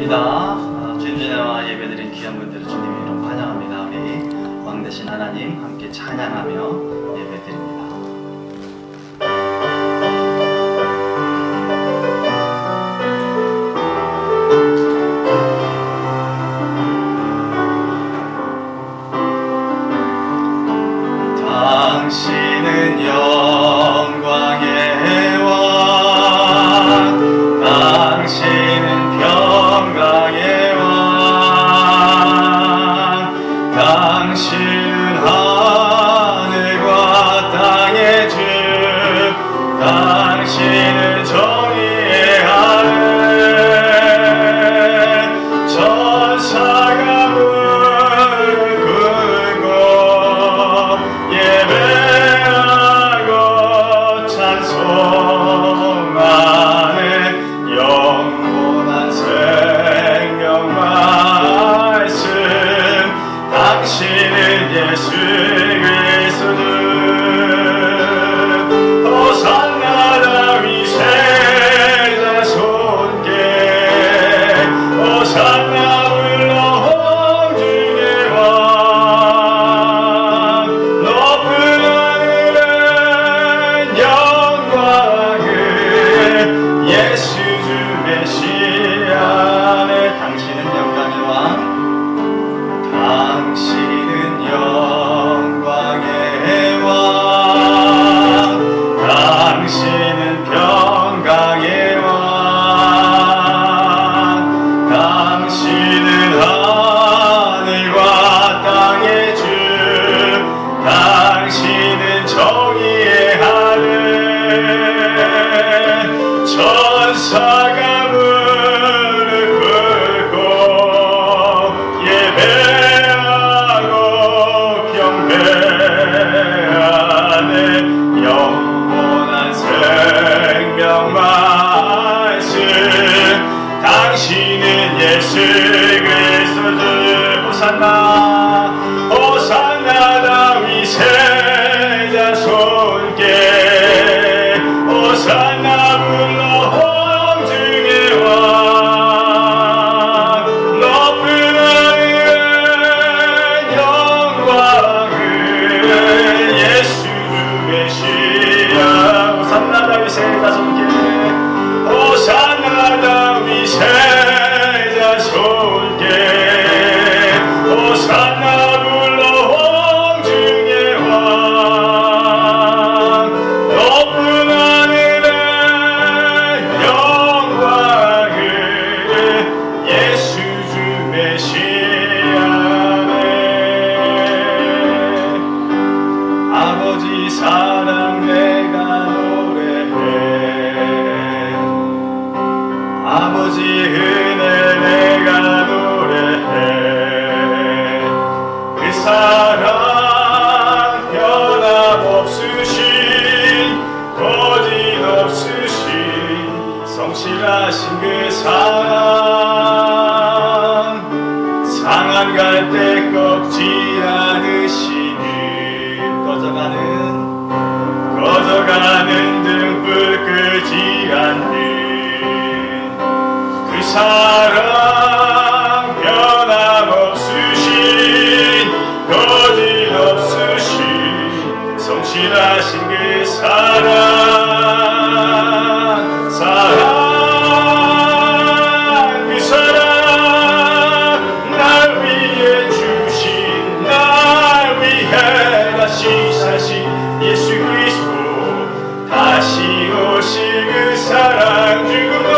주님입니다. 주님전에와 예배드린 귀한 분들을 주님 이름 환영합니다. 우리 왕 대신 하나님 함께 찬양하며 예배드립니다. 당신은 영광의 왕, 당신은 평강의 왕, 당신은 하늘과 땅의 주, 당신은 정의의 하늘, 천사가 무릎 꿇고 예배하고 찬송하는 영원한 생명 말씀, 당신은 예수 그리스도 호산나 다윗의 자손께 호산나 불러 홍중의 왕, 높은 하늘은 영광을 예수 주 메시아네. 당신은 영광의 왕, 당신은 영광의 왕, 당신은 평강의 왕, 당신은 하늘과 땅의 주, 당신은 정의의 하늘, 천사가 무릎 꿇고 예배하고 경배하는 영원한 생명 말씀, 당신은 예수 그리스도 호산나 호산나 다윗의 자손께 호산나 불러 홍중의 왕, 높은 하늘은 영광을 예수 메시아, 호산나 다윗의 자손께 호산나 다윗의 자손께 호산나 불러 홍중의 왕, 높은 하늘은 영광을 예수 주 메시아네. 아버지 사랑 내가 노래해, 아버지 은혜 내가 노래해, 그 사랑 변함없으신 거짓없으신 성실하신 그 사랑, 상한 갈 때 꺾지 않으시는 꺼져가는 등불 끄지 않는 그 사랑, 변함없으신 거짓없으신 성실하신 그 사랑, 그 사랑, 날 위해 주신, 날 위해 다시 사신 예수 그리스도, 다시 오실 그 사랑, 죽음도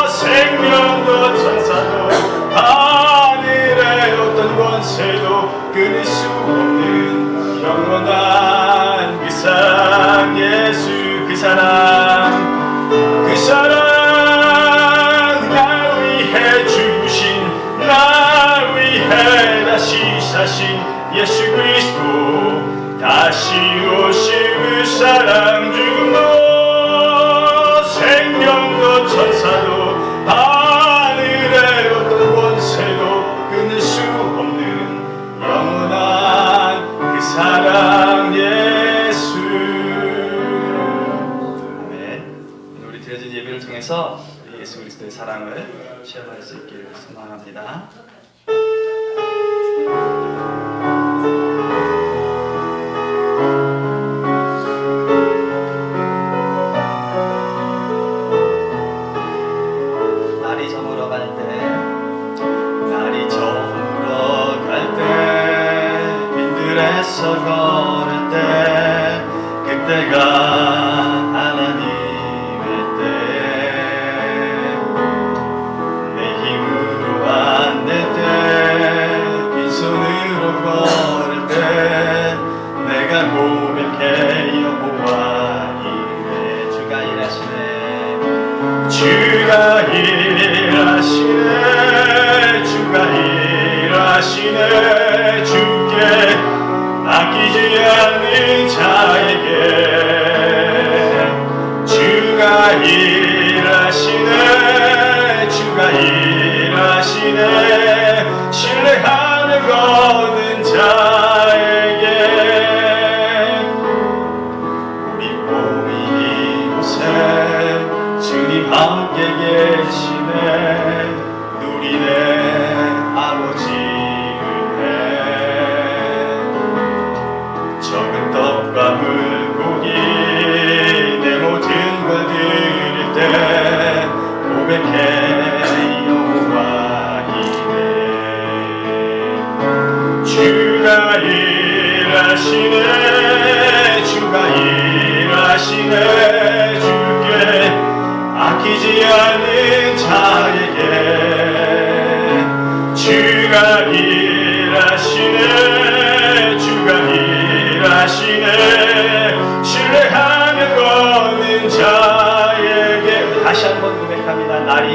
생명도 천사도 하늘의 어떤 권세도 끊을 수 없는 영원한 그 사랑, 예수 그 사랑, 그 사랑, 날 위해 주신, 날 위해 다시 사신 예수 그리스도, 다시 오실 그 사랑, 죽음도 생명도 천사도 하늘의 어떤 권세도 끊을 수 없는 영원한 그 사랑, 예수. 아멘. 우리 드려진 예배를 통해서 예수 그리스도의 사랑을 체험할 수 있기를 소망합니다. 날이 저물어 갈 때 빈들에서 걸을 때 그때가 하나님의 때 내 힘으로 안 될 때 빈손으로 걸을 때 내가 고백해 여호와 이르되 주가 일하시네 주가 일하시네 주가 일하시네 주께 아끼지 않는 자에게 주가 일하시네 주가 일하시네 신뢰하며 거는 자에게 우리 몸이 이곳에 주님 함께 계시네 누리네 아버지 은혜 적은 떡과 물고기 내 모든 걸 드릴 때 고백해 여호와 이래 주가 일하시네 주가 일하시네 주께 아끼지 않는 자에게 주가 일하시네 주가 일하시네 신뢰하며 걷는 자에게 다시 한번 고백합니다. 날이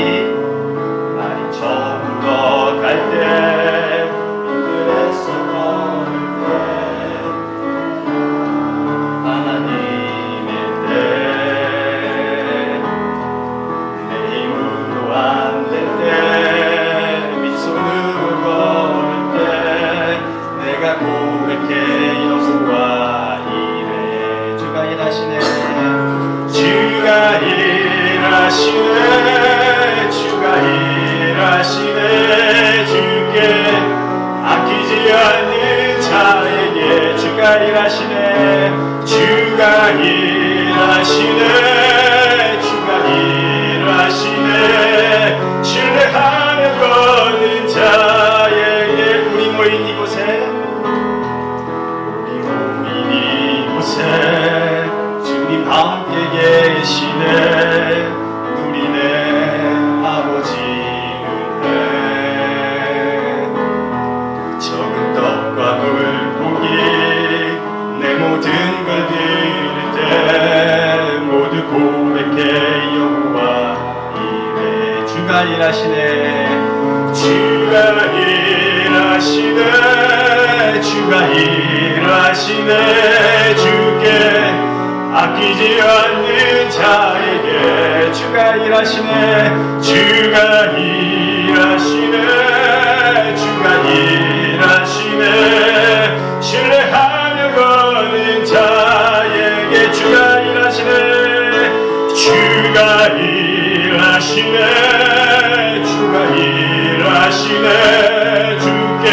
저물어 갈 때 빈들에서 걸을 때 하나님의 때 내 힘으로 안 될 때 빈손으로 걸을 때 내가 고백해 여호와 이래 주가 일하시네 주가 일하시네 주가 일하시네 주께 아끼지 않는 자에게 주가 일하시네 주가 일하시네 주가 일하시네 신뢰하며 걷는 자에게 우리 모인 이곳에 주님 함께 계시네 누리네 아버지 은혜 적은 떡과 물고기 내 모든 걸 드릴 때 모두 고백해 여호와 이래 주가 일하시네 주가 일하시네 주가 일하시네 주께 아끼지 않는 자에게 주가 일하시네 주가 일하시네 주가 일하시네 신뢰하며 거는 자에게 주가 일하시네 주가 일하시네 주가 일하시네 주께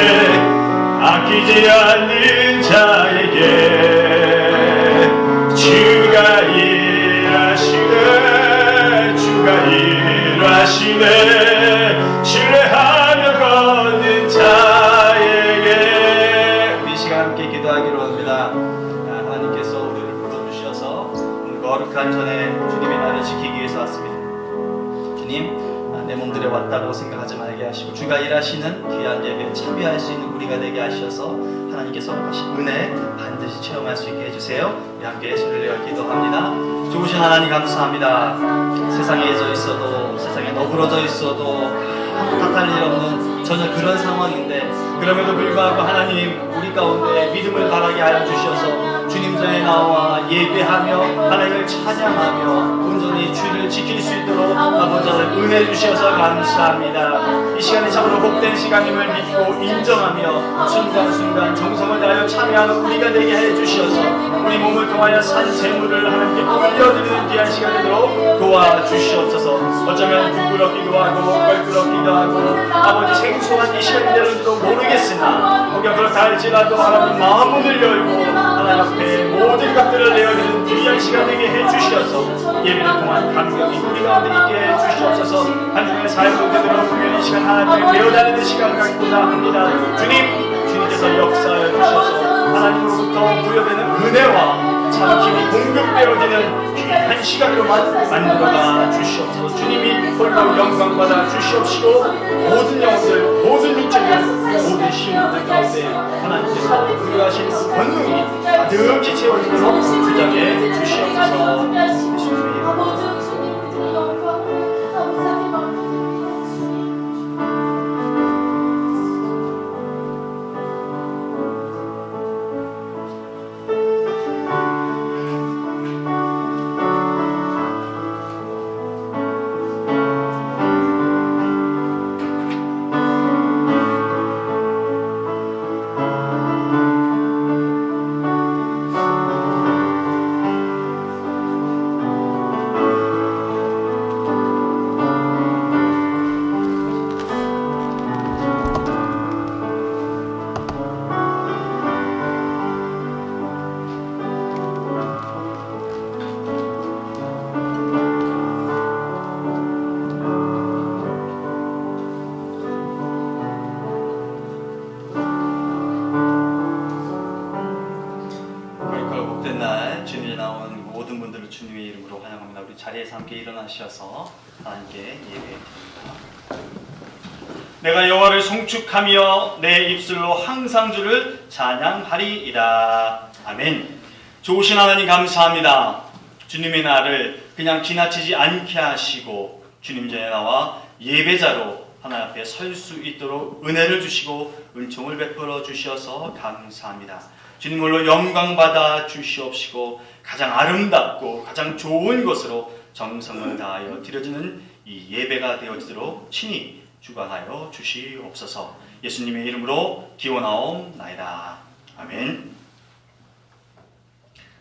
아끼지 않는 자에게 주가 일하시네 주가 일하시네 신뢰하며 걷는 자에게 우리 시간 함께 기도하기로 합니다. 하나님께서 우리를 불러주셔서 오늘 거룩한 전에 주님의 날을 지키기 위해서 왔습니다. 주님 내 몸들에 왔다고 생각하지 말게 하시고 주가 일하시는 귀한 예배에 참여할 수 있는 우리가 되게 하셔서 하나님께서 하신 은혜 반드시 체험할 수 있게 해주세요. 우리 함께 손을 내어 기도합니다. 좋으신 하나님 감사합니다. 세상에 져 있어도 세상에 너그러져 있어도 아무 탓할 일 없는 전혀 그런 상황인데 그럼에도 불구하고 하나님 우리 가운데 믿음을 바라게 하여 주셔서 주님 전에 나와 예배하며 하나님을 찬양하며 온전히 주를 지킬 수 있도록 아버지 하나님 은혜 주셔서 감사합니다. 이 시간이 참으로 복된 시간임을 믿고 인정하며 순간순간 정성을 다하여 참여하는 우리가 되게 해 주셔서 우리 몸을 통하여 산 재물을 하나님께 올려드리는 귀한 시간 되도록 도와주시옵소서. 어쩌면 부끄럽기도 하고 껄끄럽기도 하고 아버지 생소한 이 시간이 되는지도 모르겠으나 혹여 그렇다 할지라도 하나님 마음을 열고 하나님 앞에 모든 것들을 내어드리는 귀한 시간 되게 해주셔서 예배를 통한 감격이 우리 가운데 있게 해주시옵소서. 한 주의 삶을 되도록 우리 이 시간 하나님을 배워다니는 시간 갖고자 합니다. 주님께서 역사하여 주셔서 하나님으로부터 부여되는 은혜와 참 힘이 공급되어지는 귀한 시간으로만 만들어가 주시옵소서. 주님이 홀로 영광받아 주시옵시고 모든 영혼들 모든 육체들 모든 시민들 가운데 하나님께서 부여하신 권능이 가득히 채워지도록 주장해 주시옵소서. 주님의 이름으로 환영합니다. 우리 자리에서 함께 일어나셔서 하나님께 예배드립니다. 내가 여호와를 송축하며 내 입술로 항상 주를 찬양하리이다. 아멘. 좋으신 하나님 감사합니다. 주님의 날을 그냥 지나치지 않게 하시고 주님 전에 나와 예배자로 하나님 앞에 설 수 있도록 은혜를 주시고 은총을 베풀어 주셔서 감사합니다. 주님 홀로 영광받아 주시옵시고 가장 아름답고 가장 좋은 것으로 정성을 다하여 드려지는 이 예배가 되어지도록 친히 주관하여 주시옵소서. 예수님의 이름으로 기원하옵나이다. 아멘.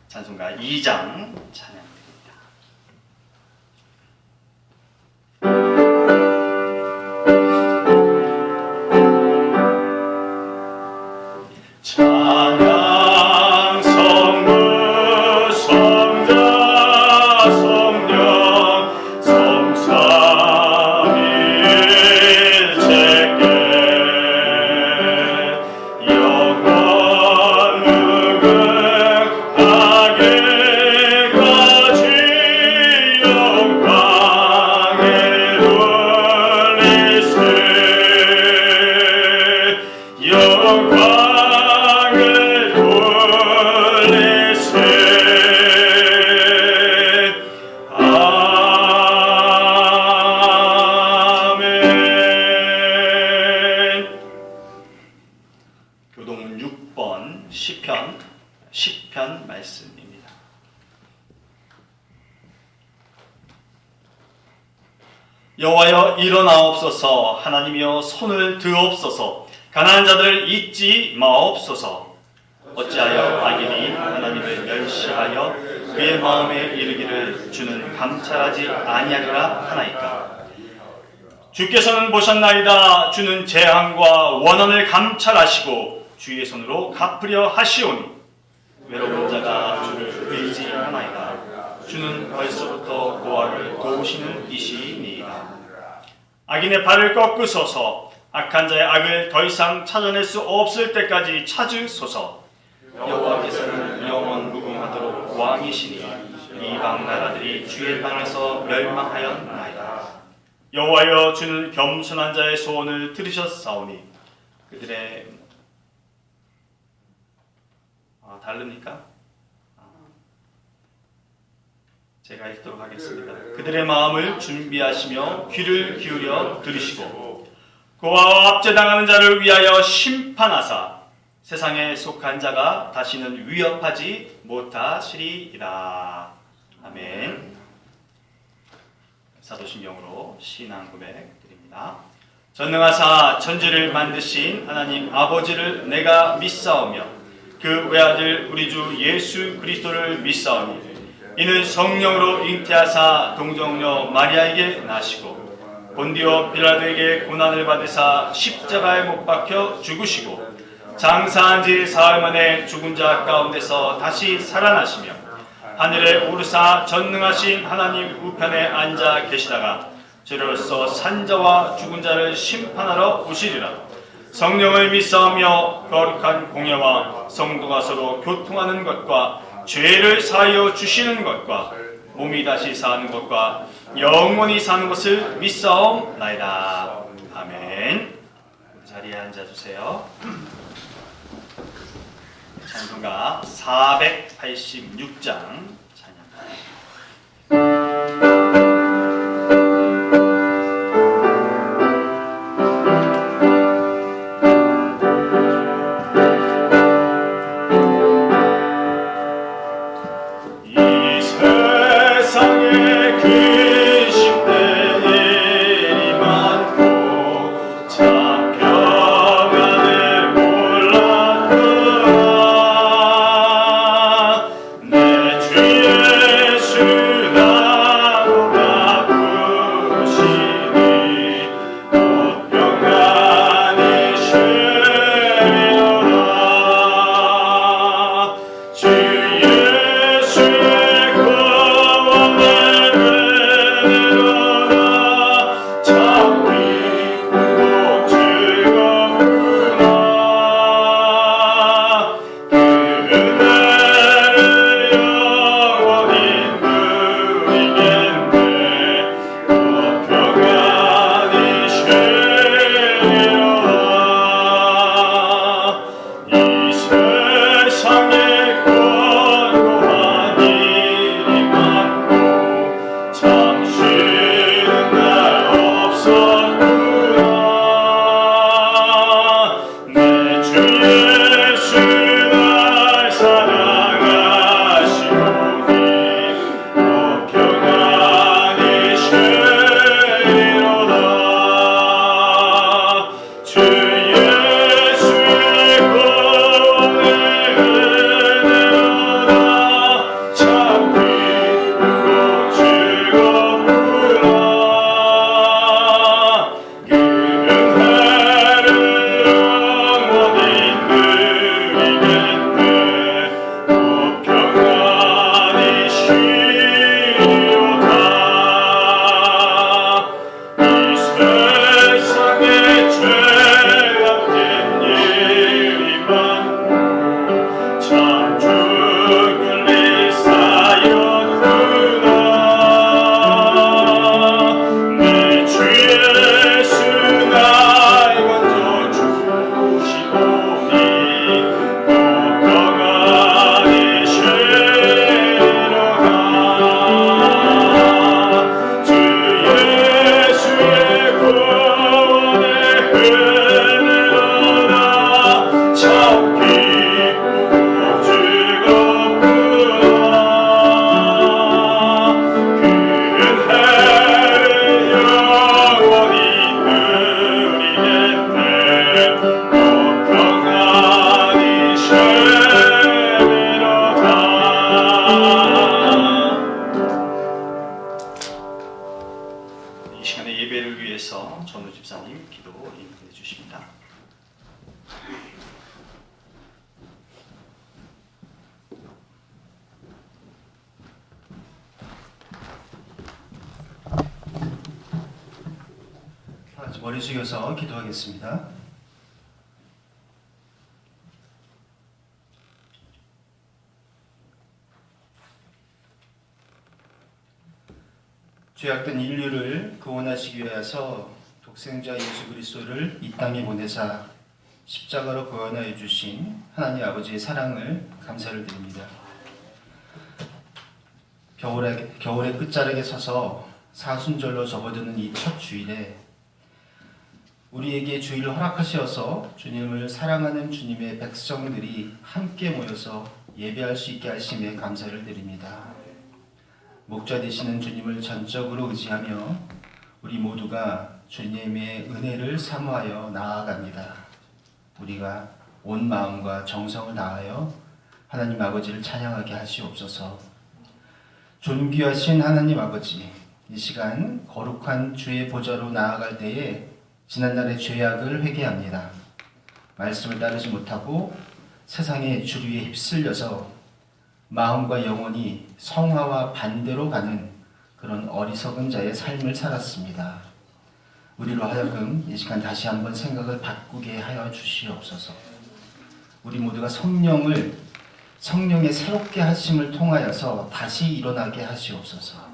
찬송가 2장 찬양. 교동문 6번 시편 말씀입니다. 여호와여 일어나옵소서. 하나님이여 손을 드옵소서. 가난한 자들 잊지 마옵소서. 어찌하여 악인이 하나님을 멸시하여 그의 마음에 이르기를 주는 감찰하지 아니하리라 하나이까. 주께서는 보셨나이다. 주는 재앙과 원한을 감찰하시고 주의 손으로 갚으려 하시오니 외로운 자가 주를 의지하나이다. 주는 벌써부터 고아를 도우시는 이시니이다. 악인의 발을 꺾으소서. 악한 자의 악을 더 이상 찾아낼 수 없을 때까지 찾으소서. 여호와께서는 영원 무궁하도록 왕이시니 이방 나라들이 주의 땅에서 멸망하였나이다. 여호와여 주는 겸손한 자의 소원을 들으셨사오니 그들의 다릅니까? 제가 읽도록 하겠습니다. 그들의 마음을 준비하시며 귀를 기울여 들으시고 그와 압제당하는 자를 위하여 심판하사 세상에 속한 자가 다시는 위협하지 못하시리이다. 아멘. 사도신경으로 신앙 고백 드립니다. 전능하사 천지를 만드신 하나님 아버지를 내가 믿사오며 그 외아들 우리 주 예수 그리스도를 믿사오니 이는 성령으로 잉태하사 동정녀 마리아에게 나시고 본디오 빌라도에게 고난을 받으사 십자가에 못 박혀 죽으시고 장사한 지 사흘 만에 죽은 자 가운데서 다시 살아나시며 하늘에 오르사 전능하신 하나님 우편에 앉아 계시다가 저로서 산자와 죽은 자를 심판하러 오시리라. 성령을 믿사오며 거룩한 공예와 성도가 서로 교통하는 것과 죄를 사하여 주시는 것과 몸이 다시 사는 것과 영원히 사는 것을 믿사옵나이다. 아멘. 자리에 앉아주세요. 찬송가 486장 찬양. 머리 숙여서 기도하겠습니다. 죄악된 인류를 구원하시기 위하여서 독생자 예수 그리스도를 이 땅에 보내사 십자가로 구원하여 주신 하나님 아버지의 사랑을 감사를 드립니다. 겨울의 끝자락에 서서 사순절로 접어드는 이 첫 주일에 우리에게 주의를 허락하시어서 주님을 사랑하는 주님의 백성들이 함께 모여서 예배할 수 있게 하심에 감사를 드립니다. 목자 되시는 주님을 전적으로 의지하며 우리 모두가 주님의 은혜를 사모하여 나아갑니다. 우리가 온 마음과 정성을 다하여 하나님 아버지를 찬양하게 하시옵소서. 존귀하신 하나님 아버지, 이 시간 거룩한 주의 보좌로 나아갈 때에 지난날의 죄악을 회개합니다. 말씀을 따르지 못하고 세상의 주류에 휩쓸려서 마음과 영혼이 성화와 반대로 가는 그런 어리석은 자의 삶을 살았습니다. 우리로 하여금 이 시간 다시 한번 생각을 바꾸게 하여 주시옵소서. 우리 모두가 성령의 새롭게 하심을 통하여서 다시 일어나게 하시옵소서.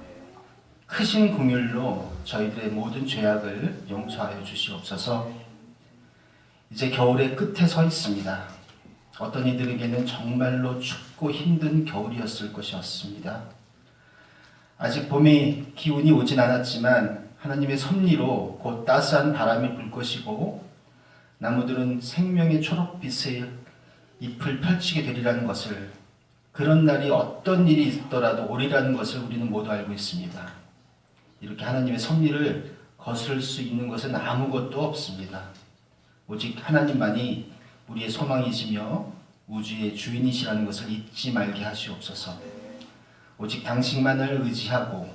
크신 긍휼로 저희들의 모든 죄악을 용서하여 주시옵소서. 이제 겨울의 끝에 서 있습니다. 어떤 이들에게는 정말로 춥고 힘든 겨울이었을 것이었습니다. 아직 봄의 기운이 오진 않았지만 하나님의 섭리로 곧 따스한 바람이 불 것이고 나무들은 생명의 초록빛의 잎을 펼치게 되리라는 것을, 그런 날이 어떤 일이 있더라도 오리라는 것을 우리는 모두 알고 있습니다. 이렇게 하나님의 섭리를 거스를 수 있는 것은 아무것도 없습니다. 오직 하나님만이 우리의 소망이시며 우주의 주인이시라는 것을 잊지 말게 하시옵소서. 오직 당신만을 의지하고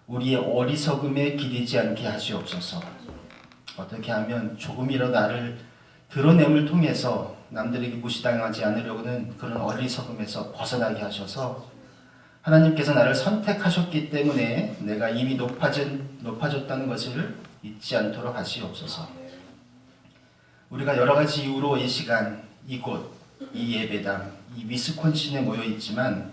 우리의 어리석음에 기대지 않게 하시옵소서. 어떻게 하면 조금이라도 나를 드러냄을 통해서 남들에게 무시당하지 않으려고는 그런 어리석음에서 벗어나게 하셔서 하나님께서 나를 선택하셨기 때문에 내가 이미 높아졌다는 것을 잊지 않도록 하시옵소서. 우리가 여러 가지 이유로 이 시간, 이곳, 이 예배당, 이 위스콘신에 모여 있지만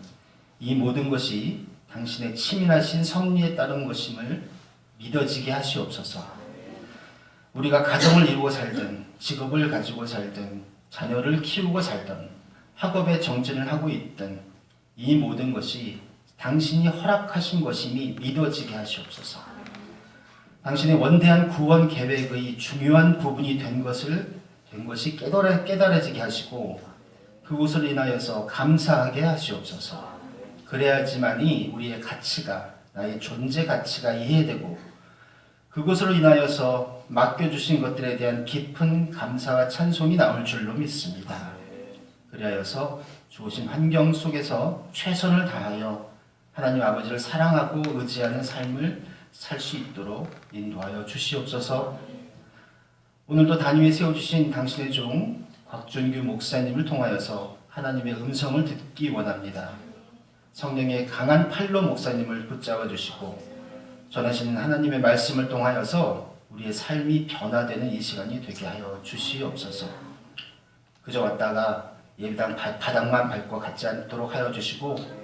이 모든 것이 당신의 치밀하신 섭리에 따른 것임을 믿어지게 하시옵소서. 우리가 가정을 이루고 살든, 직업을 가지고 살든, 자녀를 키우고 살든, 학업에 정진을 하고 있든 이 모든 것이 당신이 허락하신 것임이 믿어지게 하시옵소서. 당신의 원대한 구원 계획의 중요한 부분이 된 것이 깨달아지게 하시고 그것을 인하여서 감사하게 하시옵소서. 그래야지만이 우리의 가치가, 나의 존재 가치가 이해되고 그것으로 인하여서 맡겨주신 것들에 대한 깊은 감사와 찬송이 나올 줄로 믿습니다. 그리하여서 주어진 환경 속에서 최선을 다하여 하나님 아버지를 사랑하고 의지하는 삶을 살 수 있도록 인도하여 주시옵소서. 오늘도 단위에 세워주신 당신의 종 곽준규 목사님을 통하여서 하나님의 음성을 듣기 원합니다. 성령의 강한 팔로 목사님을 붙잡아 주시고 전하시는 하나님의 말씀을 통하여서 우리의 삶이 변화되는 이 시간이 되게 하여 주시옵소서. 그저 왔다가 예배당 바닥만 밟고 갖지 않도록 하여 주시고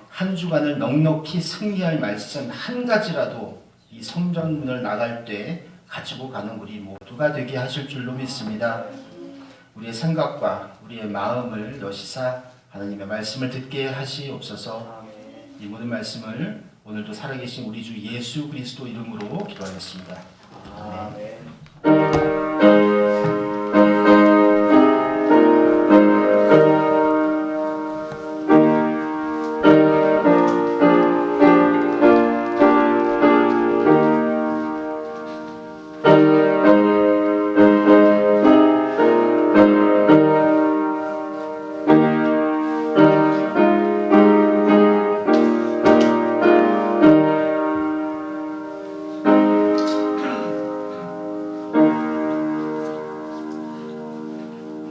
한 주간을 넉넉히 승리할 말씀 한 가지라도 이 성전문을 나갈 때 가지고 가는 우리 모두가 되게 하실 줄로 믿습니다. 우리의 생각과 우리의 마음을 여시사 하나님의 말씀을 듣게 하시옵소서. 이 모든 말씀을 오늘도 살아계신 우리 주 예수 그리스도 이름으로 기도하였습니다. 아멘.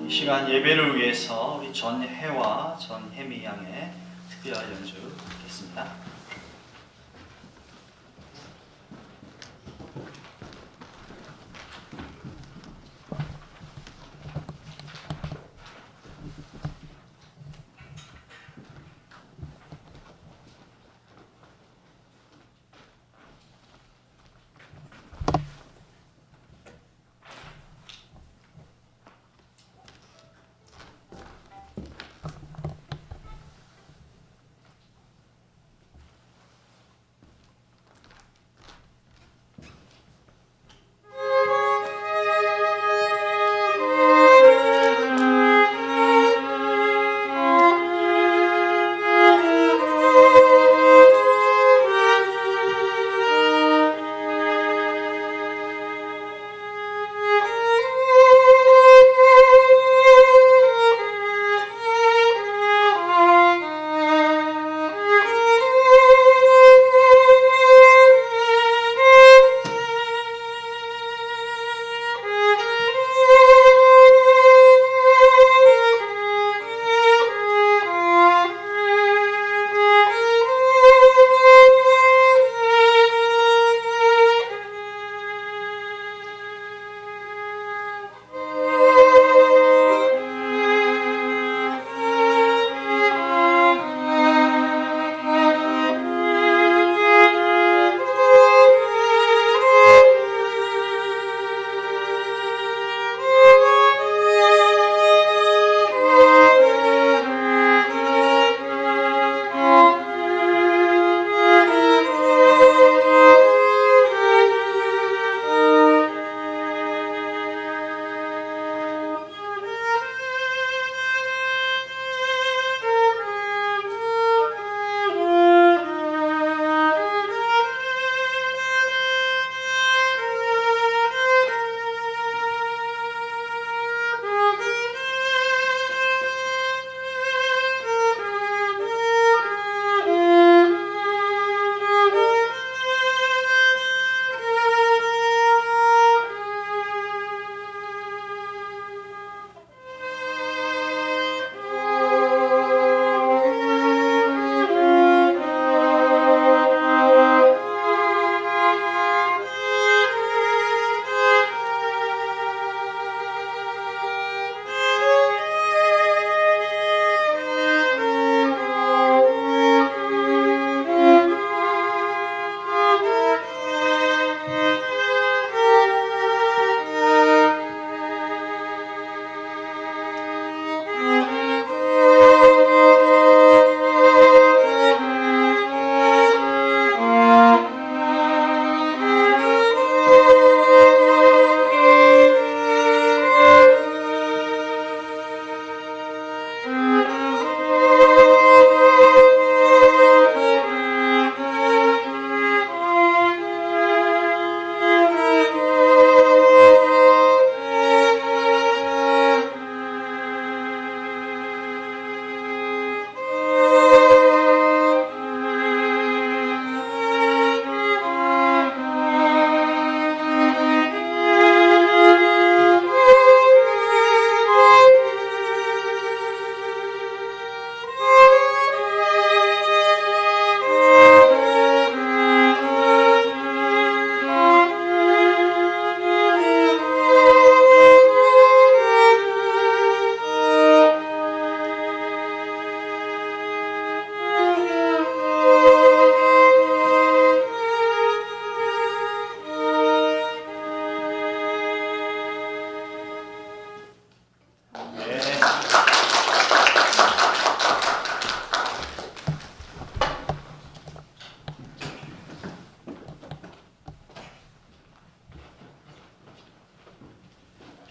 이 시간 예배를 위해서 우리 전혜와 전혜미 양의 특별 연주 듣겠습니다.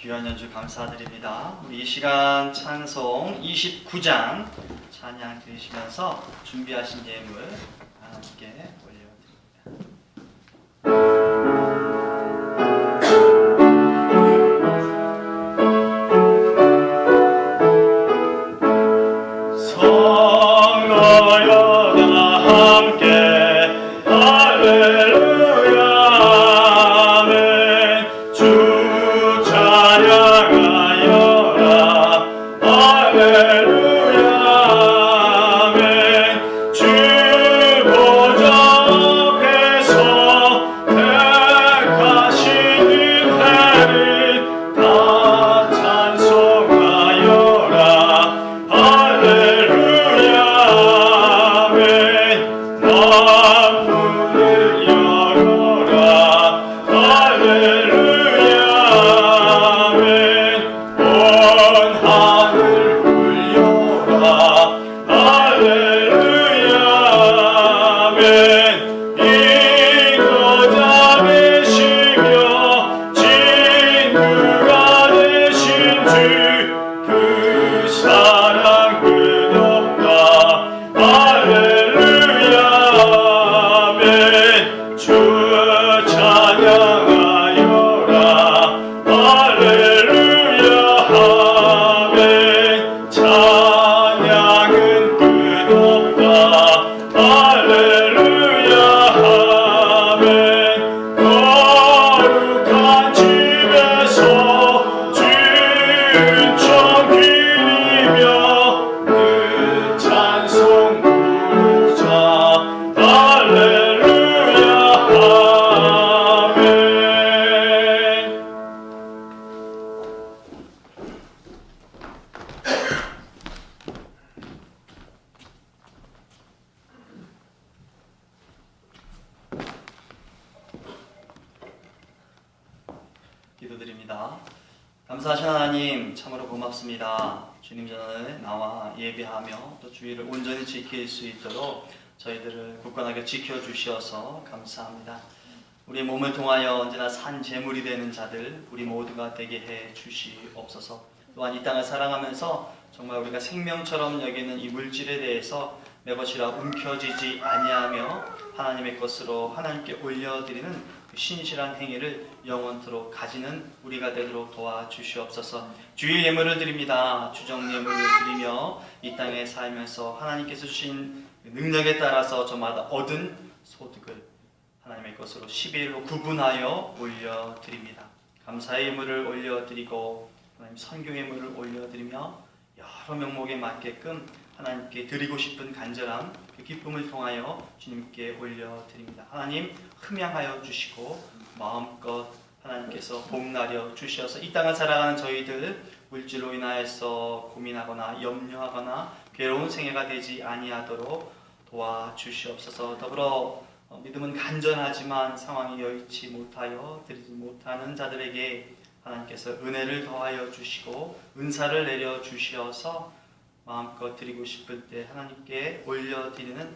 귀한 연주 감사드립니다. 우리 이 시간 찬송 29장 찬양 드리시면서 준비하신 예물 하나님께 올려드립니다. 기도드립니다. 감사하신 하나님 참으로 고맙습니다. 주님 전에 나와 예배하며 또 주의를 온전히 지킬 수 있도록 저희들을 굳건하게 지켜주시어서 감사합니다. 우리의 몸을 통하여 언제나 산 제물이 되는 자들 우리 모두가 되게 해 주시옵소서. 또한 이 땅을 살아가면서 정말 우리가 생명처럼 여기는 이 물질에 대해서 내 것이라 움켜쥐지 아니하며 하나님의 것으로 하나님께 올려드리는 그 신실한 행위를 영원토록 가지는 우리가 되도록 도와주시옵소서. 주의 예물을 드립니다. 주정 예물을 드리며 이 땅에 살면서 하나님께서 주신 능력에 따라서 저마다 얻은 소득을 하나님의 것으로 12일로 구분하여 올려드립니다. 감사의 예물을 올려드리고 하나님 선교 예물을 올려드리며 여러 명목에 맞게끔 하나님께 드리고 싶은 간절함 그 기쁨을 통하여 주님께 올려드립니다. 하나님 흠양하여 주시고 마음껏 하나님께서 복나려 주셔서 이 땅을 살아가는 저희들 물질로 인하여서 고민하거나 염려하거나 괴로운 생애가 되지 아니하도록 도와주시옵소서. 더불어 믿음은 간절하지만 상황이 여의치 못하여 드리지 못하는 자들에게 하나님께서 은혜를 더하여 주시고 은사를 내려 주시어서 마음껏 드리고 싶을 때 하나님께 올려드리는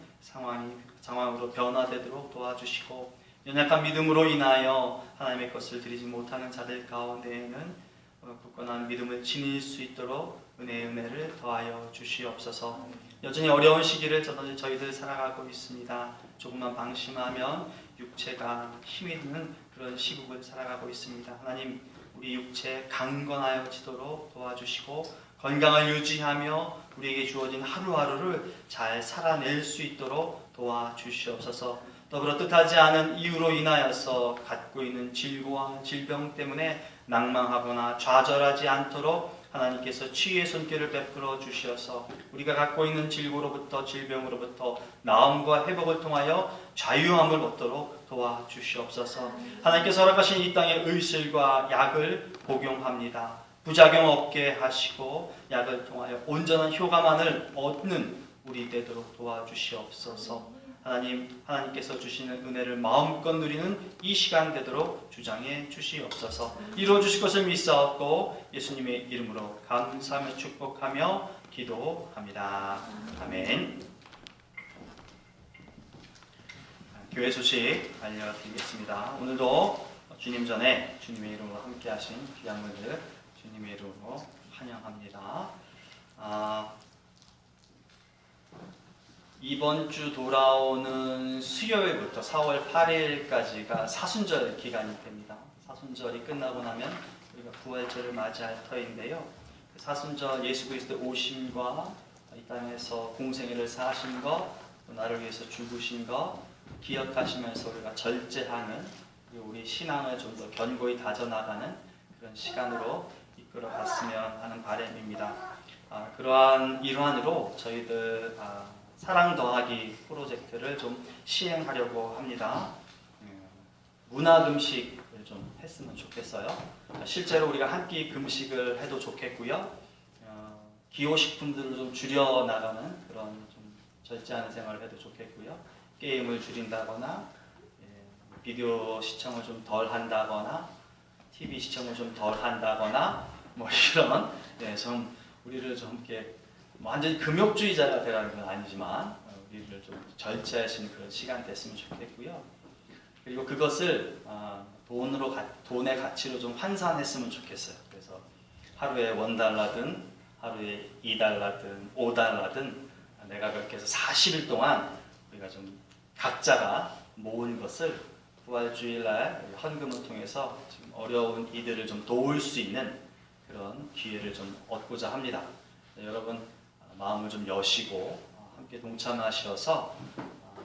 상황으로 변화되도록 도와주시고 연약한 믿음으로 인하여 하나님의 것을 드리지 못하는 자들 가운데에는 굳건한 믿음을 지닐 수 있도록 은혜를 더하여 주시옵소서. 여전히 어려운 시기를 저희들 살아가고 있습니다. 조금만 방심하면 육체가 힘이 드는 그런 시국을 살아가고 있습니다. 하나님 우리 육체 강건하여지도록 도와주시고 건강을 유지하며 우리에게 주어진 하루하루를 잘 살아낼 수 있도록 도와주시옵소서. 더불어 뜻하지 않은 이유로 인하여서 갖고 있는 질고와 질병 때문에 낭망하거나 좌절하지 않도록 하나님께서 치유의 손길을 베풀어 주시어서 우리가 갖고 있는 질고로부터 질병으로부터 나음과 회복을 통하여 자유함을 얻도록 도와주시옵소서. 하나님께서 허락하신 이 땅의 의술과 약을 복용합니다. 부작용 없게 하시고 약을 통하여 온전한 효과만을 얻는 우리 되도록 도와주시옵소서. 하나님께서 주시는 은혜를 마음껏 누리는 이 시간 되도록 주장해 주시옵소서. 이루어 주실 것을 믿사옵고 예수님의 이름으로 감사하며 축복하며 기도합니다. 아멘. 교회 소식 알려드리겠습니다. 오늘도 주님 전에 주님의 이름으로 함께 하신 귀한 분들 주님의 이름으로 환영합니다. 이번 주 돌아오는 수요일부터 4월 8일까지가 사순절 기간이 됩니다. 사순절이 끝나고 나면 우리가 부활절을 맞이할 터인데요. 사순절 예수 그리스도의 오심과 이 땅에서 공생애를 사신 것, 또 나를 위해서 죽으신 것 기억하시면서 우리가 절제하는, 그리고 우리 신앙을 좀 더 견고히 다져나가는 그런 시간으로 이끌어 갔으면 하는 바람입니다. 그러한 일환으로 저희들 사랑 더하기 프로젝트를 좀 시행하려고 합니다. 문화 금식을 좀 했으면 좋겠어요. 실제로 우리가 한 끼 금식을 해도 좋겠고요. 기호식품들을 좀 줄여나가는 그런 좀 절제하는 생활을 해도 좋겠고요. 게임을 줄인다거나 비디오 시청을 좀 덜 한다거나 TV 시청을 좀 덜 한다거나 뭐 이런 좀 우리를 좀 이렇게 완전히 금욕주의자가 되라는 건 아니지만 우리를 좀 절제하시는 그런 시간 됐으면 좋겠고요. 그리고 그것을 돈의 가치로 좀 환산했으면 좋겠어요. 그래서 하루에 $1든 하루에 $2든 $5든 내가 그렇게 해서 40일 동안 우리가 좀 각자가 모은 것을 부활주일날 헌금을 통해서 지금 어려운 이들을 좀 도울 수 있는 그런 기회를 좀 얻고자 합니다. 여러분 마음을 좀 여시고 함께 동참하셔서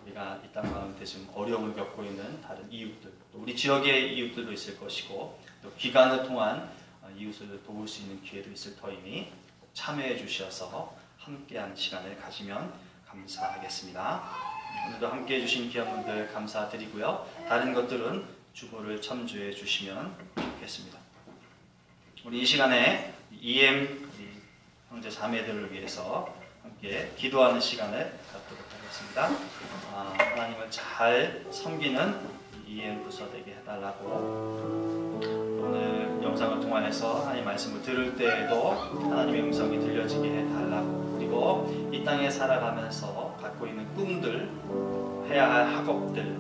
우리가 이 땅 가운데 지금 어려움을 겪고 있는 다른 이웃들, 또 우리 지역의 이웃들도 있을 것이고 또 기간을 통한 이웃을 도울 수 있는 기회도 있을 터이니 참여해 주셔서 함께한 시간을 가지면 감사하겠습니다. 오늘도 함께해 주신 귀한 분들 감사드리고요. 다른 것들은 주보를 첨주해 주시면 좋겠습니다. 우리 이 시간에 EM 형제 자매들을 위해서 함께 기도하는 시간을 갖도록 하겠습니다. 하나님을 잘 섬기는 EM 부서 되게 해달라고, 오늘 영상을 통하여서 하나님 말씀을 들을 때에도 하나님의 음성이 들려지게 해달라고, 그리고 이 땅에 살아가면서 갖고 있는 꿈들, 해야 할 학업들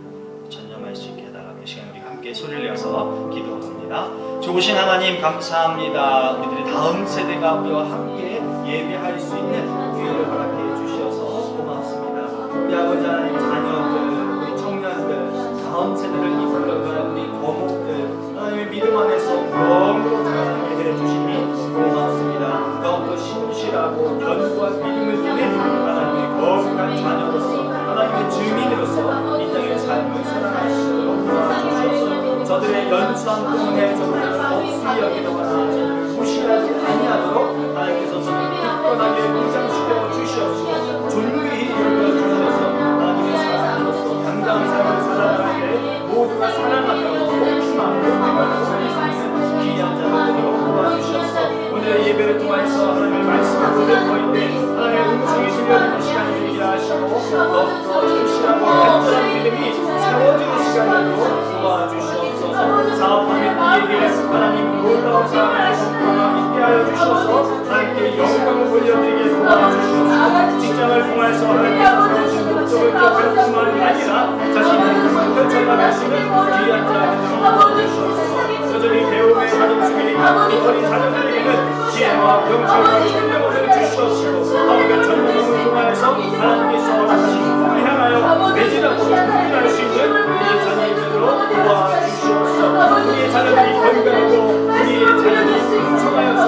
전념할 수 있게 해달라고, 이 시간에 우리 함께 소리를 내어서 기도합니다. 좋으신 하나님 감사합니다. 우리들의 다음 세대가 우리와 함께 예배할 수 있는 기회를 허락해 주셔서 고맙습니다. 우리 아버지 하나님 자녀들, 우리 청년들, 다음 세대를 이끌어갈 우리 거목들, 하나님의 믿음 안에서 영으로 자라나게 해주시니 고맙습니다. 더욱더 신실하고 견고한 믿음을 지닌 하나님의 거룩한 자녀로서, 하나님의 증인으로서 이 땅의 삶을 살아갈 수 있도록 도와주셔서 저들의 연수한 꿈에 저들을 없이 여기거나 저들을 무시하지 아니하도록 하나님께서 저들을 굳건하게 무장시켜 주시옵시고 존귀히 열려 주셔서 하나님의 사람으로서 당당한 삶을 살아갈 때 모두가 사랑한다고 희망, 믿음을 살릴 수 있는 귀한 자가 되도록 도와주셔서 오늘의 예배를 통해서 하나님의 말씀을 들을 터인데 하나님의 음성이 들려지는 시간이 되게 하시고 더욱더 절실하고 간절한 믿음이 세워지는 시간으로 도와주시옵소서. 사업하는 이에게 하나님 놀라운 사랑을 있게 하여 주셔서 하나님께 영광을 돌려드리게 도와주시옵소서. 직장을 통해서 하나님께서 세우신 목적을 기억할 뿐만 아니라 자신의 꿈을 펼쳐나갈 수 있는 귀한 자들을 도와주시옵소서. 여전히 배움의 과정 중에 이 어린 자녀들에게는 지혜와 명철과 총명을 주시옵시고 하나님의 전능을 통하여서 하나님께서 하나님 꿈을 향하여 매진하고 준비할 수 있는 우리의 자녀들로 도와주시옵소서. 우리의 자녀들이 건강하고 우리의 자녀들이 성하여서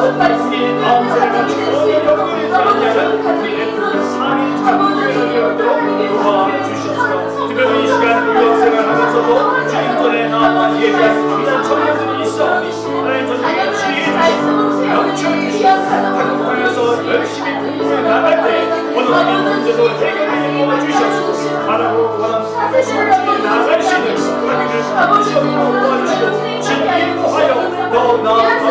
우리의 다음 세대가 주어진 영광을 드리냐는 우리의 삶이 참교회를 이루도록 도와주시옵소서. 특별히 이 시간 우리의 생활하면서도 주님 전에 나아가 예배하는 귀한 청년들이 있어오니 하나님 전능의 지혜해 주시고 명철 주시고 한국당에서 열심히 공부해 나갈 때 원어민의 문제도 해결해 도와주시옵소서. 바라고 원하는 삶을 나아갈 수 있는 하나님을 시험으로 도와주시고 진리로 하여 더 나아가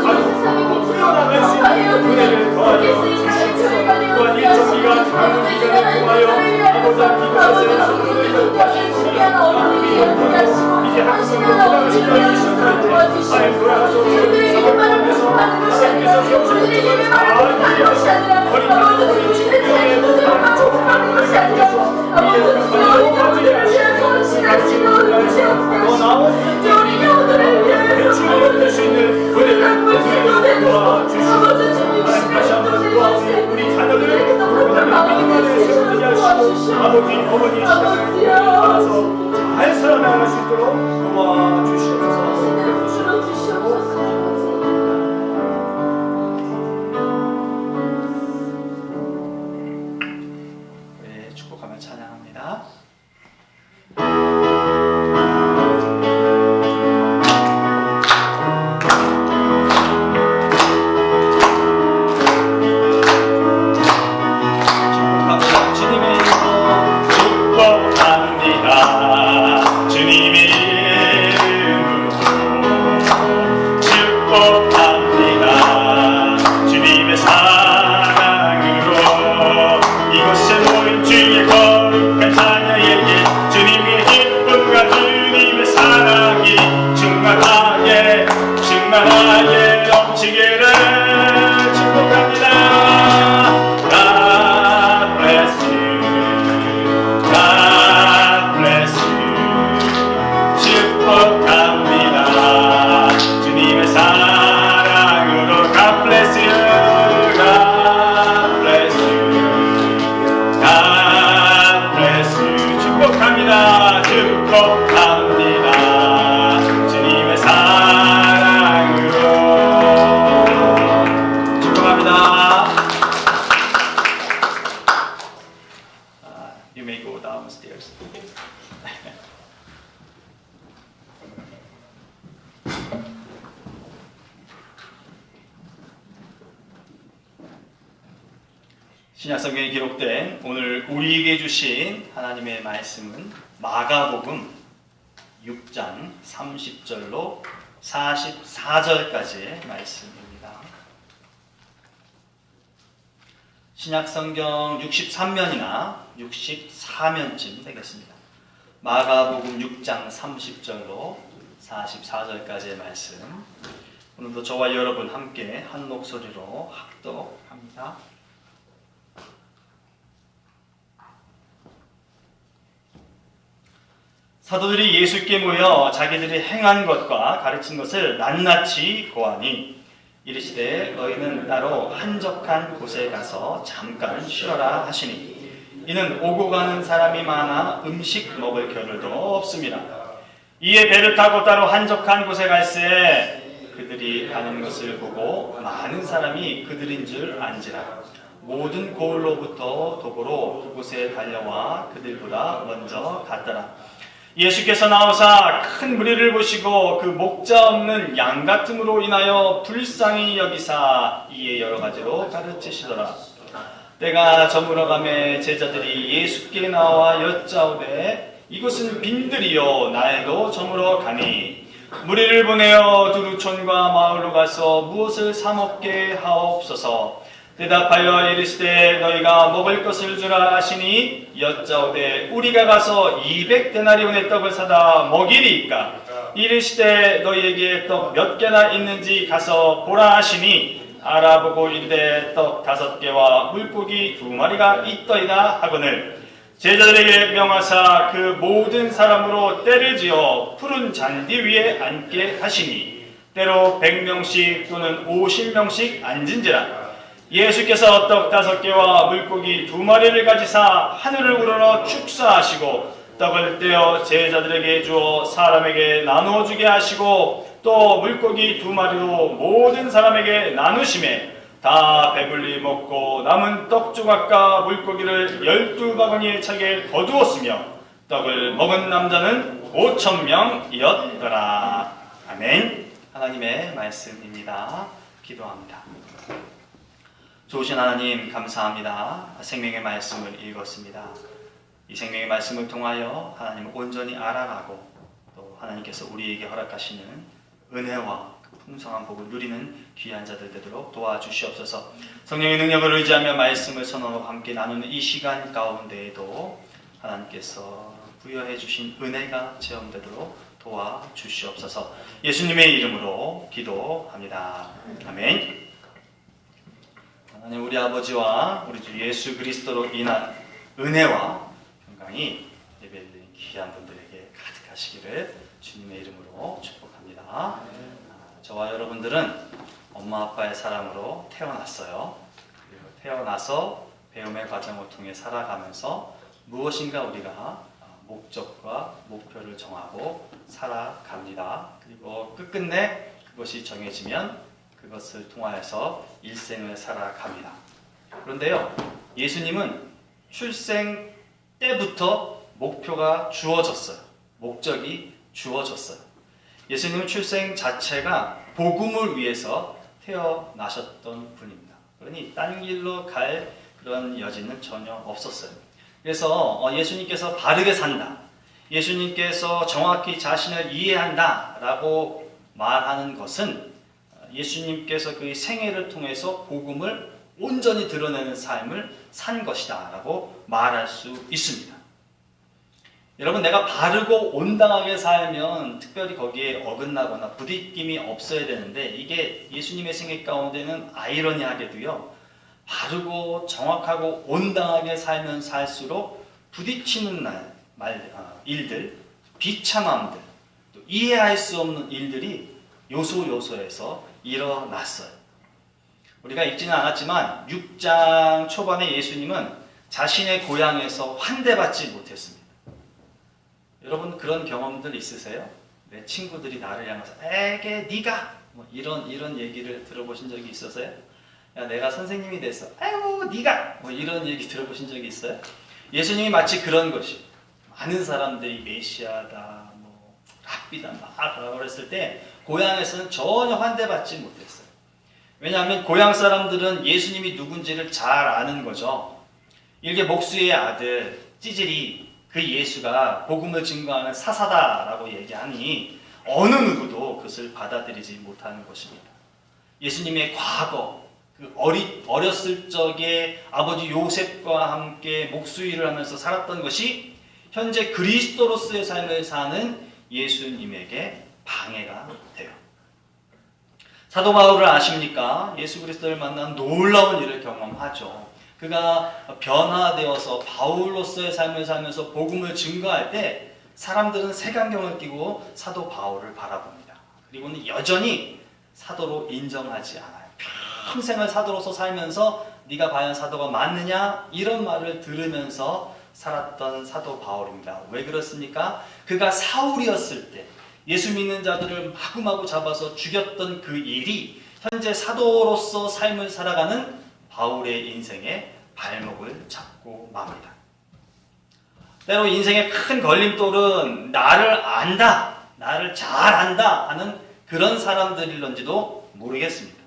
가고 풀어나갈 수 있는 은혜를 더하여 주시옵소서. 또한 일정 기간, 방문 기간을 통하여 아버지 이곳에 소리를 연구하신 우리 하나님이 영광으로 이제 학생으로 돌아가실 때가 있을 텐데 하나님 돌아가서 좋은 상황 가운데서 하나님께서 세우신 목적을 잘 이해하시고 어린 자녀들을 친구에게 하나님 좋은 마음을 갖고서 이에 건강하고 가지게 하시고 같이 놀라서 더 나은 인재들이 충만하게 넘치기를 축복합니다. God bless you. God bless you. 축복합니다. 주님의 사랑으로 God bless you. God bless you. God bless you. 축복합니다. 축복합니다. 주님의 사랑으로 축복합니다. You may go downstairs. 신약성경에 기록된 오늘 우리에게 주신 하나님의 말씀은 마가복음 6장 30절로 44절까지의 말씀입니다. 신약성경 63면이나 64면쯤 되겠습니다. 마가복음 6장 30절로 44절까지의 말씀. 오늘도 저와 여러분 함께 한 목소리로 합독합니다. 사도들이 예수께 모여 자기들이 행한 것과 가르친 것을 낱낱이 고하니 이르시되 너희는 따로 한적한 곳에 가서 잠깐 쉬어라 하시니 이는 오고 가는 사람이 많아 음식 먹을 겨를도 없습니다. 이에 배를 타고 따로 한적한 곳에 갈새 그들이 가는 것을 보고 많은 사람이 그들인 줄 안지라. 모든 고을로부터 도보로 그곳에 달려와 그들보다 먼저 갔더라. 예수께서 나오사 큰 무리를 보시고 그 목자 없는 양 같음으로 인하여 불쌍히 여기사 이에 여러 가지로 가르치시더라. 때가 저물어가매 제자들이 예수께 나와 여짜오되 이곳은 빈들이요 날도 저물어 가니 무리를 보내어 두루촌과 마을로 가서 무엇을 사 먹게 하옵소서. 대답하여 이르시되 너희가 먹을 것을 주라 하시니 여짜오되 우리가 가서 200데나리온의 떡을 사다 먹이리이까. 이르시되 너희에게 떡 몇 개나 있는지 가서 보라 하시니 알아보고 이르되 떡 5개와 물고기 2마리가 있더이다 하거늘 제자들에게 명하사 그 모든 사람으로 때를 지어 푸른 잔디 위에 앉게 하시니 때로 100명씩 또는 50명씩 앉은지라. 예수께서 떡 5개와 물고기 2마리를 가지사 하늘을 우러러 축사하시고 떡을 떼어 제자들에게 주어 사람에게 나누어 주게 하시고 또 물고기 2마리로 모든 사람에게 나누심에 다 배불리 먹고 남은 떡 조각과 물고기를 12바구니에 차게 거두었으며 떡을 먹은 남자는 5,000명이었더라. 아멘. 하나님의 말씀입니다. 기도합니다. 좋으신 하나님 감사합니다. 생명의 말씀을 읽었습니다. 이 생명의 말씀을 통하여 하나님을 온전히 알아가고 또 하나님께서 우리에게 허락하시는 은혜와 풍성한 복을 누리는 귀한 자들 되도록 도와주시옵소서. 성령의 능력을 의지하며 말씀을 선언하고 함께 나누는 이 시간 가운데에도 하나님께서 부여해 주신 은혜가 체험되도록 도와주시옵소서. 예수님의 이름으로 기도합니다. 아멘. 하나님 우리 아버지와 우리 주 예수 그리스도로 인한 은혜와 평강이 예배드린 귀한 분들에게 가득하시기를 주님의 이름으로 축복합니다. 저와 여러분들은 엄마 아빠의 사랑으로 태어났어요. 그리고 태어나서 배움의 과정을 통해 살아가면서 무엇인가 우리가 목적과 목표를 정하고 살아갑니다. 그리고 끝끝내 그것이 정해지면 그것을 통하여서 일생을 살아갑니다. 그런데요, 예수님은 출생 때부터 목표가 주어졌어요. 목적이 주어졌어요. 예수님은 출생 자체가 복음을 위해서 태어나셨던 분입니다. 그러니 딴 길로 갈 그런 여지는 전혀 없었어요. 그래서 예수님께서 바르게 산다, 예수님께서 정확히 자신을 이해한다 라고 말하는 것은 예수님께서 그의 생애를 통해서 복음을 온전히 드러내는 삶을 산 것이다 라고 말할 수 있습니다. 여러분, 내가 바르고 온당하게 살면 특별히 거기에 어긋나거나 부딪힘이 없어야 되는데, 이게 예수님의 생애 가운데는 아이러니하게도요, 바르고 정확하고 온당하게 살면 살수록 부딪히는 일들, 비참함들, 또 이해할 수 없는 일들이 요소요소에서 일어났어요. 우리가 읽지는 않았지만 6장 초반에 예수님은 자신의 고향에서 환대받지 못했습니다. 여러분, 그런 경험들 있으세요? 내 친구들이 나를 향해서 에게 네가 뭐 이런 얘기를 들어보신 적이 있어서요? 야, 내가 선생님이 됐어. 아이고 네가 뭐 이런 얘기 들어보신 적이 있어요? 예수님이 마치 그런 것이, 많은 사람들이 메시아다, 뭐 랍비다 막 그랬을 때 고향에서는 전혀 환대받지 못했어요. 왜냐하면 고향 사람들은 예수님이 누군지를 잘 아는 거죠. 일개 목수의 아들 찌질이 그 예수가 복음을 증거하는 사사다라고 얘기하니 어느 누구도 그것을 받아들이지 못하는 것입니다. 예수님의 과거, 그 어렸을 적에 아버지 요셉과 함께 목수 일을 하면서 살았던 것이 현재 그리스도로서의 삶을 사는 예수님에게 방해가 돼요. 사도 바울을 아십니까? 예수 그리스도를 만난 놀라운 일을 경험하죠. 그가 변화되어서 바울로서의 삶을 살면서 복음을 증거할 때 사람들은 색안경을 끼고 사도 바울을 바라봅니다. 그리고는 여전히 사도로 인정하지 않아요. 평생을 사도로서 살면서 네가 과연 사도가 맞느냐? 이런 말을 들으면서 살았던 사도 바울입니다. 왜 그렇습니까? 그가 사울이었을 때 예수 믿는 자들을 마구마구 잡아서 죽였던 그 일이 현재 사도로서 삶을 살아가는 바울의 인생에 발목을 잡고 맙니다. 때로 인생의 큰 걸림돌은 나를 안다, 나를 잘 안다 하는 그런 사람들일런지도 모르겠습니다.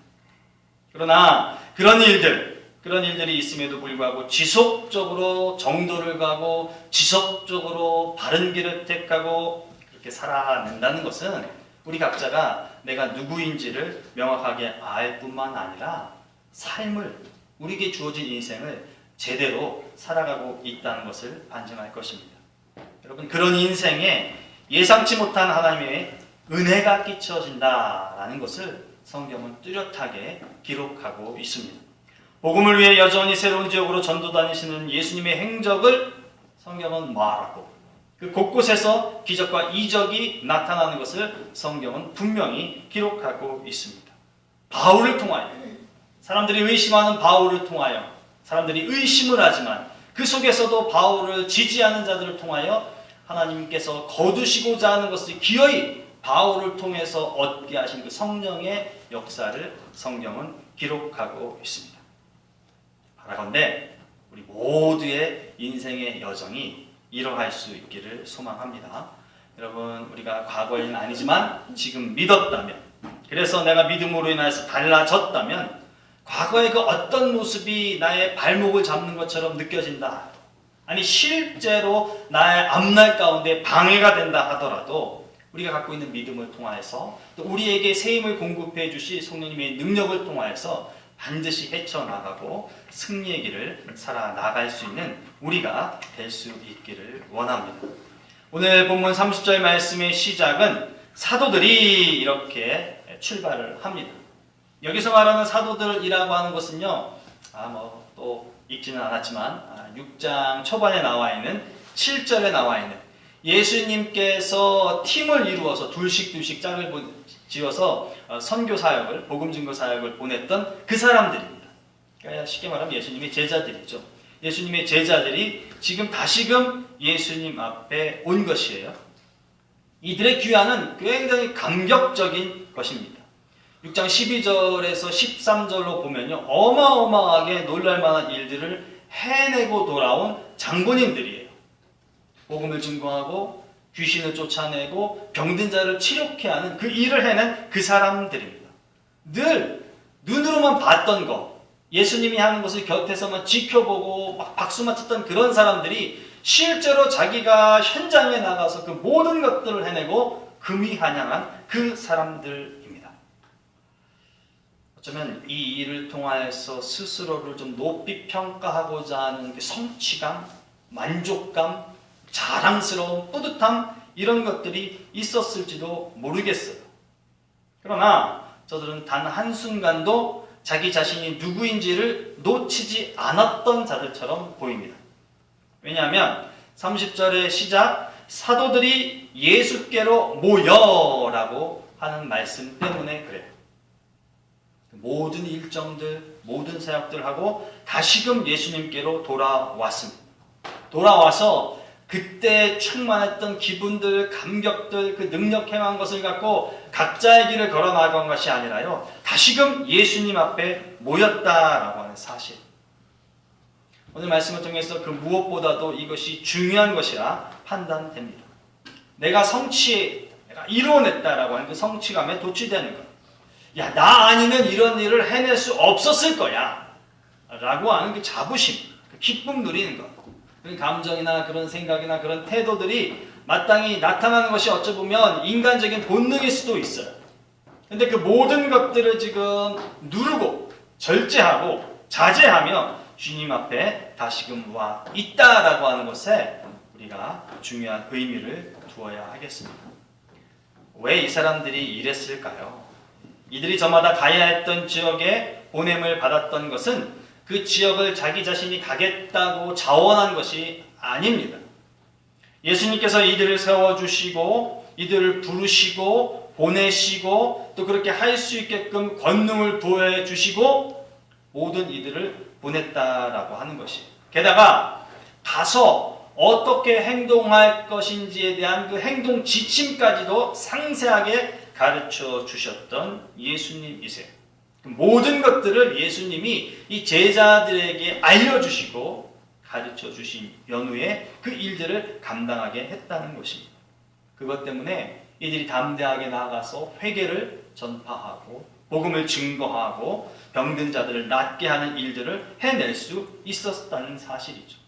그러나 그런 일들이 있음에도 불구하고 지속적으로 정도를 가고 지속적으로 바른 길을 택하고 그렇게 살아낸다는 것은 우리 각자가 내가 누구인지를 명확하게 알 뿐만 아니라 삶을, 우리에게 주어진 인생을 제대로 살아가고 있다는 것을 반증할 것입니다. 여러분, 그런 인생에 예상치 못한 하나님의 은혜가 끼쳐진다라는 것을 성경은 뚜렷하게 기록하고 있습니다. 복음을 위해 여전히 새로운 지역으로 전도 다니시는 예수님의 행적을 성경은 말하고 그 곳곳에서 기적과 이적이 나타나는 것을 성경은 분명히 기록하고 있습니다. 바울을 통하여, 사람들이 의심하는 바울을 통하여, 사람들이 의심을 하지만 그 속에서도 바울을 지지하는 자들을 통하여 하나님께서 거두시고자 하는 것을 기어이 바울을 통해서 얻게 하신 그 성령의 역사를 성경은 기록하고 있습니다. 바라건대 우리 모두의 인생의 여정이 이러할 수 있기를 소망합니다. 여러분, 우리가 과거에는 아니지만 지금 믿었다면, 그래서 내가 믿음으로 인해서 달라졌다면 과거의 그 어떤 모습이 나의 발목을 잡는 것처럼 느껴진다, 아니 실제로 나의 앞날 가운데 방해가 된다 하더라도 우리가 갖고 있는 믿음을 통하여서 또 우리에게 세임을 공급해 주실 성령님의 능력을 통하여서 반드시 헤쳐나가고 승리의 길을 살아나갈 수 있는 우리가 될 수 있기를 원합니다. 오늘 본문 30절 말씀의 시작은 사도들이 이렇게 출발을 합니다. 여기서 말하는 사도들이라고 하는 것은요, 또 읽지는 않았지만 6장 초반에 나와 있는 7절에 나와 있는 예수님께서 팀을 이루어서 둘씩 짝을 지어서 선교 사역을, 복음 증거 사역을 보냈던 그 사람들입니다. 그러니까 쉽게 말하면 예수님의 제자들이죠. 예수님의 제자들이 지금 다시금 예수님 앞에 온 것이에요. 이들의 귀환은 굉장히 감격적인 것입니다. 6장 12절에서 13절로 보면요, 어마어마하게 놀랄만한 일들을 해내고 돌아온 장본인들이에요. 복음을 증거하고 귀신을 쫓아내고 병든 자를 치료케 하는 그 일을 해낸 그 사람들입니다. 늘 눈으로만 봤던 것, 예수님이 하는 것을 곁에서만 지켜보고 막 박수만 쳤던 그런 사람들이 실제로 자기가 현장에 나가서 그 모든 것들을 해내고 금이 환영한 그 사람들입니다. 어쩌면 이 일을 통하여서 스스로를 좀 높이 평가하고자 하는 그 성취감, 만족감, 자랑스러운 뿌듯함 이런 것들이 있었을지도 모르겠어요. 그러나 저들은 단 한순간도 자기 자신이 누구인지를 놓치지 않았던 자들처럼 보입니다. 왜냐하면 30절의 시작 사도들이 예수께로 모여라고 하는 말씀 때문에 그래요. 모든 일정들, 모든 사역들하고 다시금 예수님께로 돌아왔습니다. 돌아와서 그때 충만했던 기분들, 감격들, 그 능력 행한 것을 갖고 각자의 길을 걸어 나간 것이 아니라요. 다시금 예수님 앞에 모였다라고 하는 사실. 오늘 말씀을 통해서 그 무엇보다도 이것이 중요한 것이라 판단됩니다. 내가 이루어냈다라고 하는 그 성취감에 도취되는 것. 야, 나 아니면 이런 일을 해낼 수 없었을 거야. 라고 하는 그 자부심, 그 기쁨 누리는 것. 그런 감정이나 그런 생각이나 그런 태도들이 마땅히 나타나는 것이 어찌 보면 인간적인 본능일 수도 있어요. 근데 그 모든 것들을 지금 누르고 절제하고 자제하며 주님 앞에 다시금 와 있다라고 하는 것에 우리가 중요한 의미를 두어야 하겠습니다. 왜 이 사람들이 이랬을까요? 이들이 저마다 가야 했던 지역에 보냄을 받았던 것은 그 지역을 자기 자신이 가겠다고 자원한 것이 아닙니다. 예수님께서 이들을 세워주시고 이들을 부르시고 보내시고 또 그렇게 할 수 있게끔 권능을 부여해 주시고 모든 이들을 보냈다라고 하는 것이. 게다가 가서 어떻게 행동할 것인지에 대한 그 행동 지침까지도 상세하게 가르쳐 주셨던 예수님이세요. 모든 것들을 예수님이 이 제자들에게 알려주시고 가르쳐 주신 연후에 그 일들을 감당하게 했다는 것입니다. 그것 때문에 이들이 담대하게 나아가서 회개를 전파하고 복음을 증거하고 병든 자들을 낫게 하는 일들을 해낼 수 있었다는 사실이죠.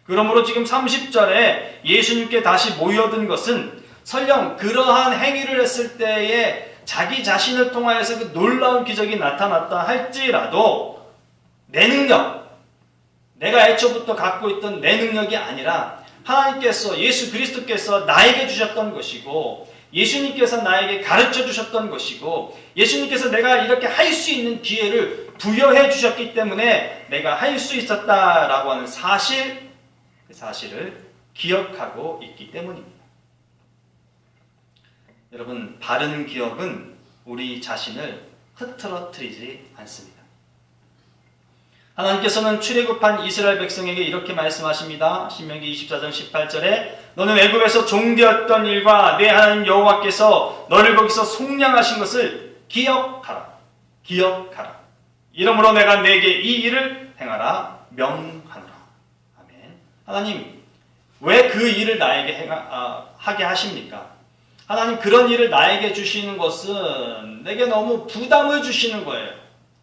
그러므로 지금 30절에 예수님께 다시 모여든 것은 설령 그러한 행위를 했을 때에 자기 자신을 통하여서 그 놀라운 기적이 나타났다 할지라도 내 능력, 내가 애초부터 갖고 있던 내 능력이 아니라 하나님께서 예수 그리스도께서 나에게 주셨던 것이고 예수님께서 나에게 가르쳐 주셨던 것이고 예수님께서 내가 이렇게 할 수 있는 기회를 부여해 주셨기 때문에 내가 할 수 있었다라고 하는 사실, 그 사실을 기억하고 있기 때문입니다. 여러분, 바른 기억은 우리 자신을 흐트러뜨리지 않습니다. 하나님께서는 출애굽한 이스라엘 백성에게 이렇게 말씀하십니다. 신명기 24장 18절에 너는 애굽에서 종되었던 일과 내 하나님 여호와께서 너를 거기서 속량하신 것을 기억하라. 기억하라. 이러므로 내가 내게 이 일을 행하라 명하노라. 아멘. 하나님, 왜 그 일을 나에게 하게 하십니까? 하나님, 그런 일을 나에게 주시는 것은 내게 너무 부담을 주시는 거예요.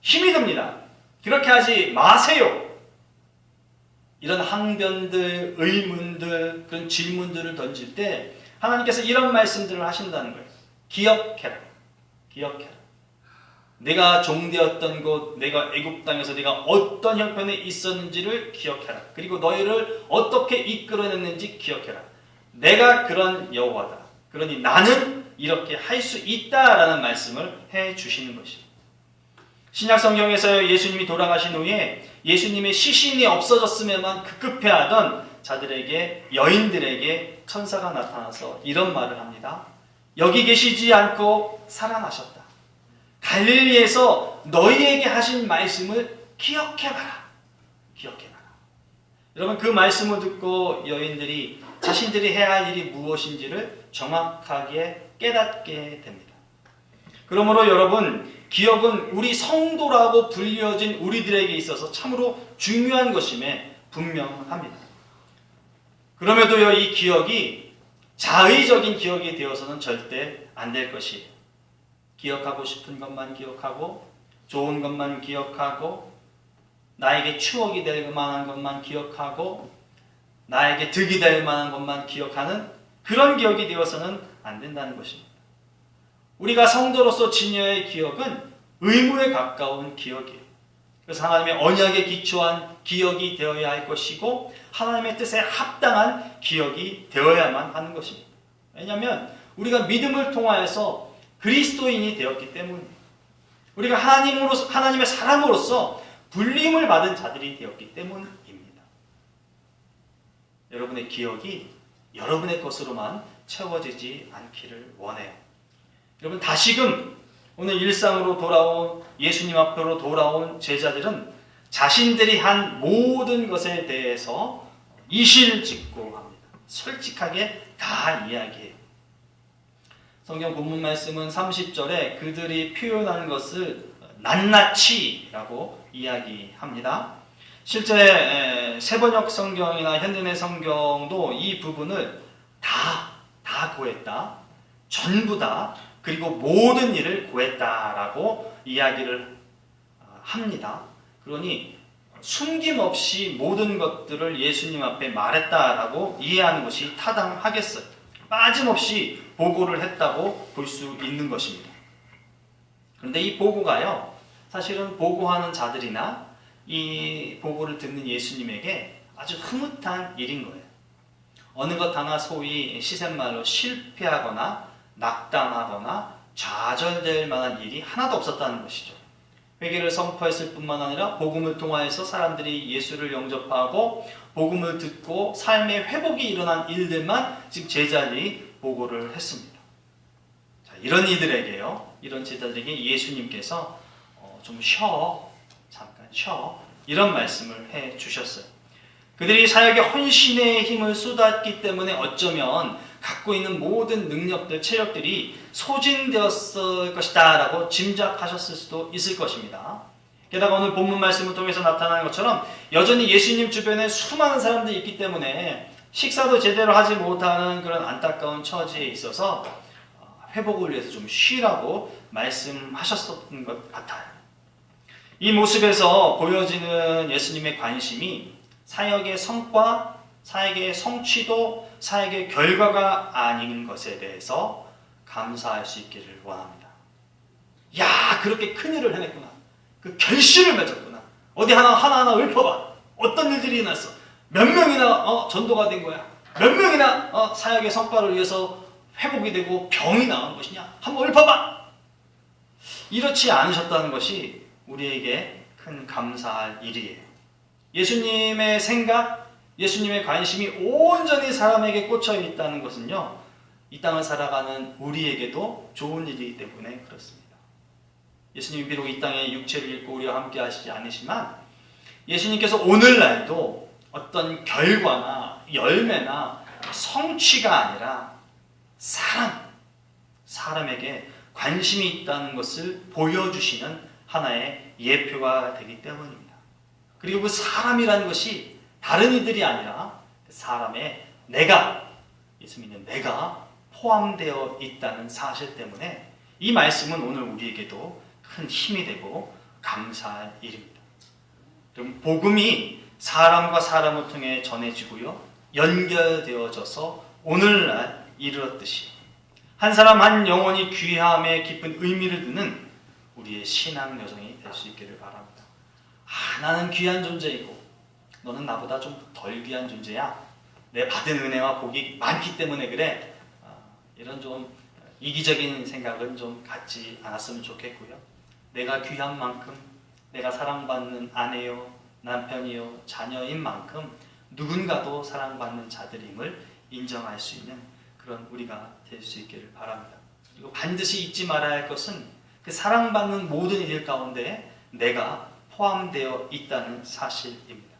힘이 듭니다. 그렇게 하지 마세요. 이런 항변들, 의문들, 그런 질문들을 던질 때 하나님께서 이런 말씀들을 하신다는 거예요. 기억해라. 기억해라. 내가 종되었던 곳, 내가 애굽 땅에서 내가 어떤 형편에 있었는지를 기억해라. 그리고 너희를 어떻게 이끌어냈는지 기억해라. 내가 그런 여호와다. 그러니 나는 이렇게 할 수 있다라는 말씀을 해 주시는 것입니다. 신약 성경에서 예수님이 돌아가신 후에 예수님의 시신이 없어졌음에만 급급해하던 자들에게, 여인들에게 천사가 나타나서 이런 말을 합니다. 여기 계시지 않고 살아나셨다. 갈릴리에서 너희에게 하신 말씀을 기억해봐라. 기억해봐라. 여러분, 그 말씀을 듣고 여인들이 자신들이 해야 할 일이 무엇인지를 정확하게 깨닫게 됩니다. 그러므로 여러분, 기억은 우리 성도라고 불려진 우리들에게 있어서 참으로 중요한 것임에 분명합니다. 그럼에도요, 이 기억이 자의적인 기억이 되어서는 절대 안 될 것이에요. 기억하고 싶은 것만 기억하고 좋은 것만 기억하고 나에게 추억이 될 만한 것만 기억하고 나에게 득이 될 만한 것만 기억하는 그런 기억이 되어서는 안 된다는 것입니다. 우리가 성도로서 지녀야 할 기억은 의무에 가까운 기억이에요. 그래서 하나님의 언약에 기초한 기억이 되어야 할 것이고 하나님의 뜻에 합당한 기억이 되어야만 하는 것입니다. 왜냐하면 우리가 믿음을 통하여서 그리스도인이 되었기 때문입니다. 우리가 하나님의 사람으로서 불림을 받은 자들이 되었기 때문입니다. 여러분의 기억이 여러분의 것으로만 채워지지 않기를 원해요. 여러분, 다시금 오늘 일상으로 돌아온 예수님 앞으로 돌아온 제자들은 자신들이 한 모든 것에 대해서 이실직고 합니다. 솔직하게 다 이야기해요. 성경 본문 말씀은 30절에 그들이 표현하는 것을 낱낱이라고 이야기합니다. 실제 세번역 성경이나 현대의 성경도 이 부분을 다 구했다, 전부 다, 그리고 모든 일을 구했다라고 이야기를 합니다. 그러니 숨김없이 모든 것들을 예수님 앞에 말했다라고 이해하는 것이 타당하겠어요. 빠짐없이 보고를 했다고 볼 수 있는 것입니다. 그런데 이 보고가요, 사실은 보고하는 자들이나 이 보고를 듣는 예수님에게 아주 흐뭇한 일인 거예요. 어느 것 하나 소위 시샘말로 실패하거나 낙담하거나 좌절될 만한 일이 하나도 없었다는 것이죠. 회개를 선포했을 뿐만 아니라 복음을 통하여서 사람들이 예수를 영접하고 복음을 듣고 삶의 회복이 일어난 일들만 지금 제자들이 보고를 했습니다. 자, 이런 이들에게요, 이런 제자들에게 예수님께서 좀 잠깐 쉬어, 이런 말씀을 해 주셨어요. 그들이 사역에 헌신의 힘을 쏟았기 때문에 어쩌면 갖고 있는 모든 능력들, 체력들이 소진되었을 것이다 라고 짐작하셨을 수도 있을 것입니다. 게다가 오늘 본문 말씀을 통해서 나타나는 것처럼 여전히 예수님 주변에 수많은 사람들이 있기 때문에 식사도 제대로 하지 못하는 그런 안타까운 처지에 있어서 회복을 위해서 좀 쉬라고 말씀하셨던 것 같아요. 이 모습에서 보여지는 예수님의 관심이 사역의 성과, 사역의 성취도, 사역의 결과가 아닌 것에 대해서 감사할 수 있기를 원합니다. 야, 그렇게 큰일을 해냈구나. 그 결실을 맺었구나. 어디 하나하나 읊어봐. 어떤 일들이 일어났어. 몇 명이나 전도가 된 거야. 몇 명이나 사역의 성과를 위해서 회복이 되고 병이 나온 것이냐. 한번 읊어봐. 이렇지 않으셨다는 것이 우리에게 큰 감사할 일이에요. 예수님의 생각, 예수님의 관심이 온전히 사람에게 꽂혀 있다는 것은요, 이 땅을 살아가는 우리에게도 좋은 일이기 때문에 그렇습니다. 예수님이 비록 이 땅에 육체를 입고 우리와 함께 하시지 않으시지만 예수님께서 오늘날도 어떤 결과나 열매나 성취가 아니라 사람에게 관심이 있다는 것을 보여주시는 하나의 예표가 되기 때문입니다. 그리고 그 사람이라는 것이 다른 이들이 아니라 사람의 예수 믿는 내가 포함되어 있다는 사실 때문에 이 말씀은 오늘 우리에게도 큰 힘이 되고 감사할 일입니다. 그럼 복음이 사람과 사람을 통해 전해지고요, 연결되어져서 오늘날 이르렀듯이 한 사람 한 영혼이 귀함에 깊은 의미를 두는 우리의 신앙 여정이 될 수 있기를 바랍니다. 나는 귀한 존재이고 너는 나보다 좀 덜 귀한 존재야. 내 받은 은혜와 복이 많기 때문에 그래. 이런 좀 이기적인 생각은 좀 갖지 않았으면 좋겠고요. 내가 귀한 만큼, 내가 사랑받는 아내요, 남편이요, 자녀인 만큼 누군가도 사랑받는 자들임을 인정할 수 있는 그런 우리가 될 수 있기를 바랍니다. 그리고 반드시 잊지 말아야 할 것은 그 사랑받는 모든 일 가운데 내가 포함되어 있다는 사실입니다.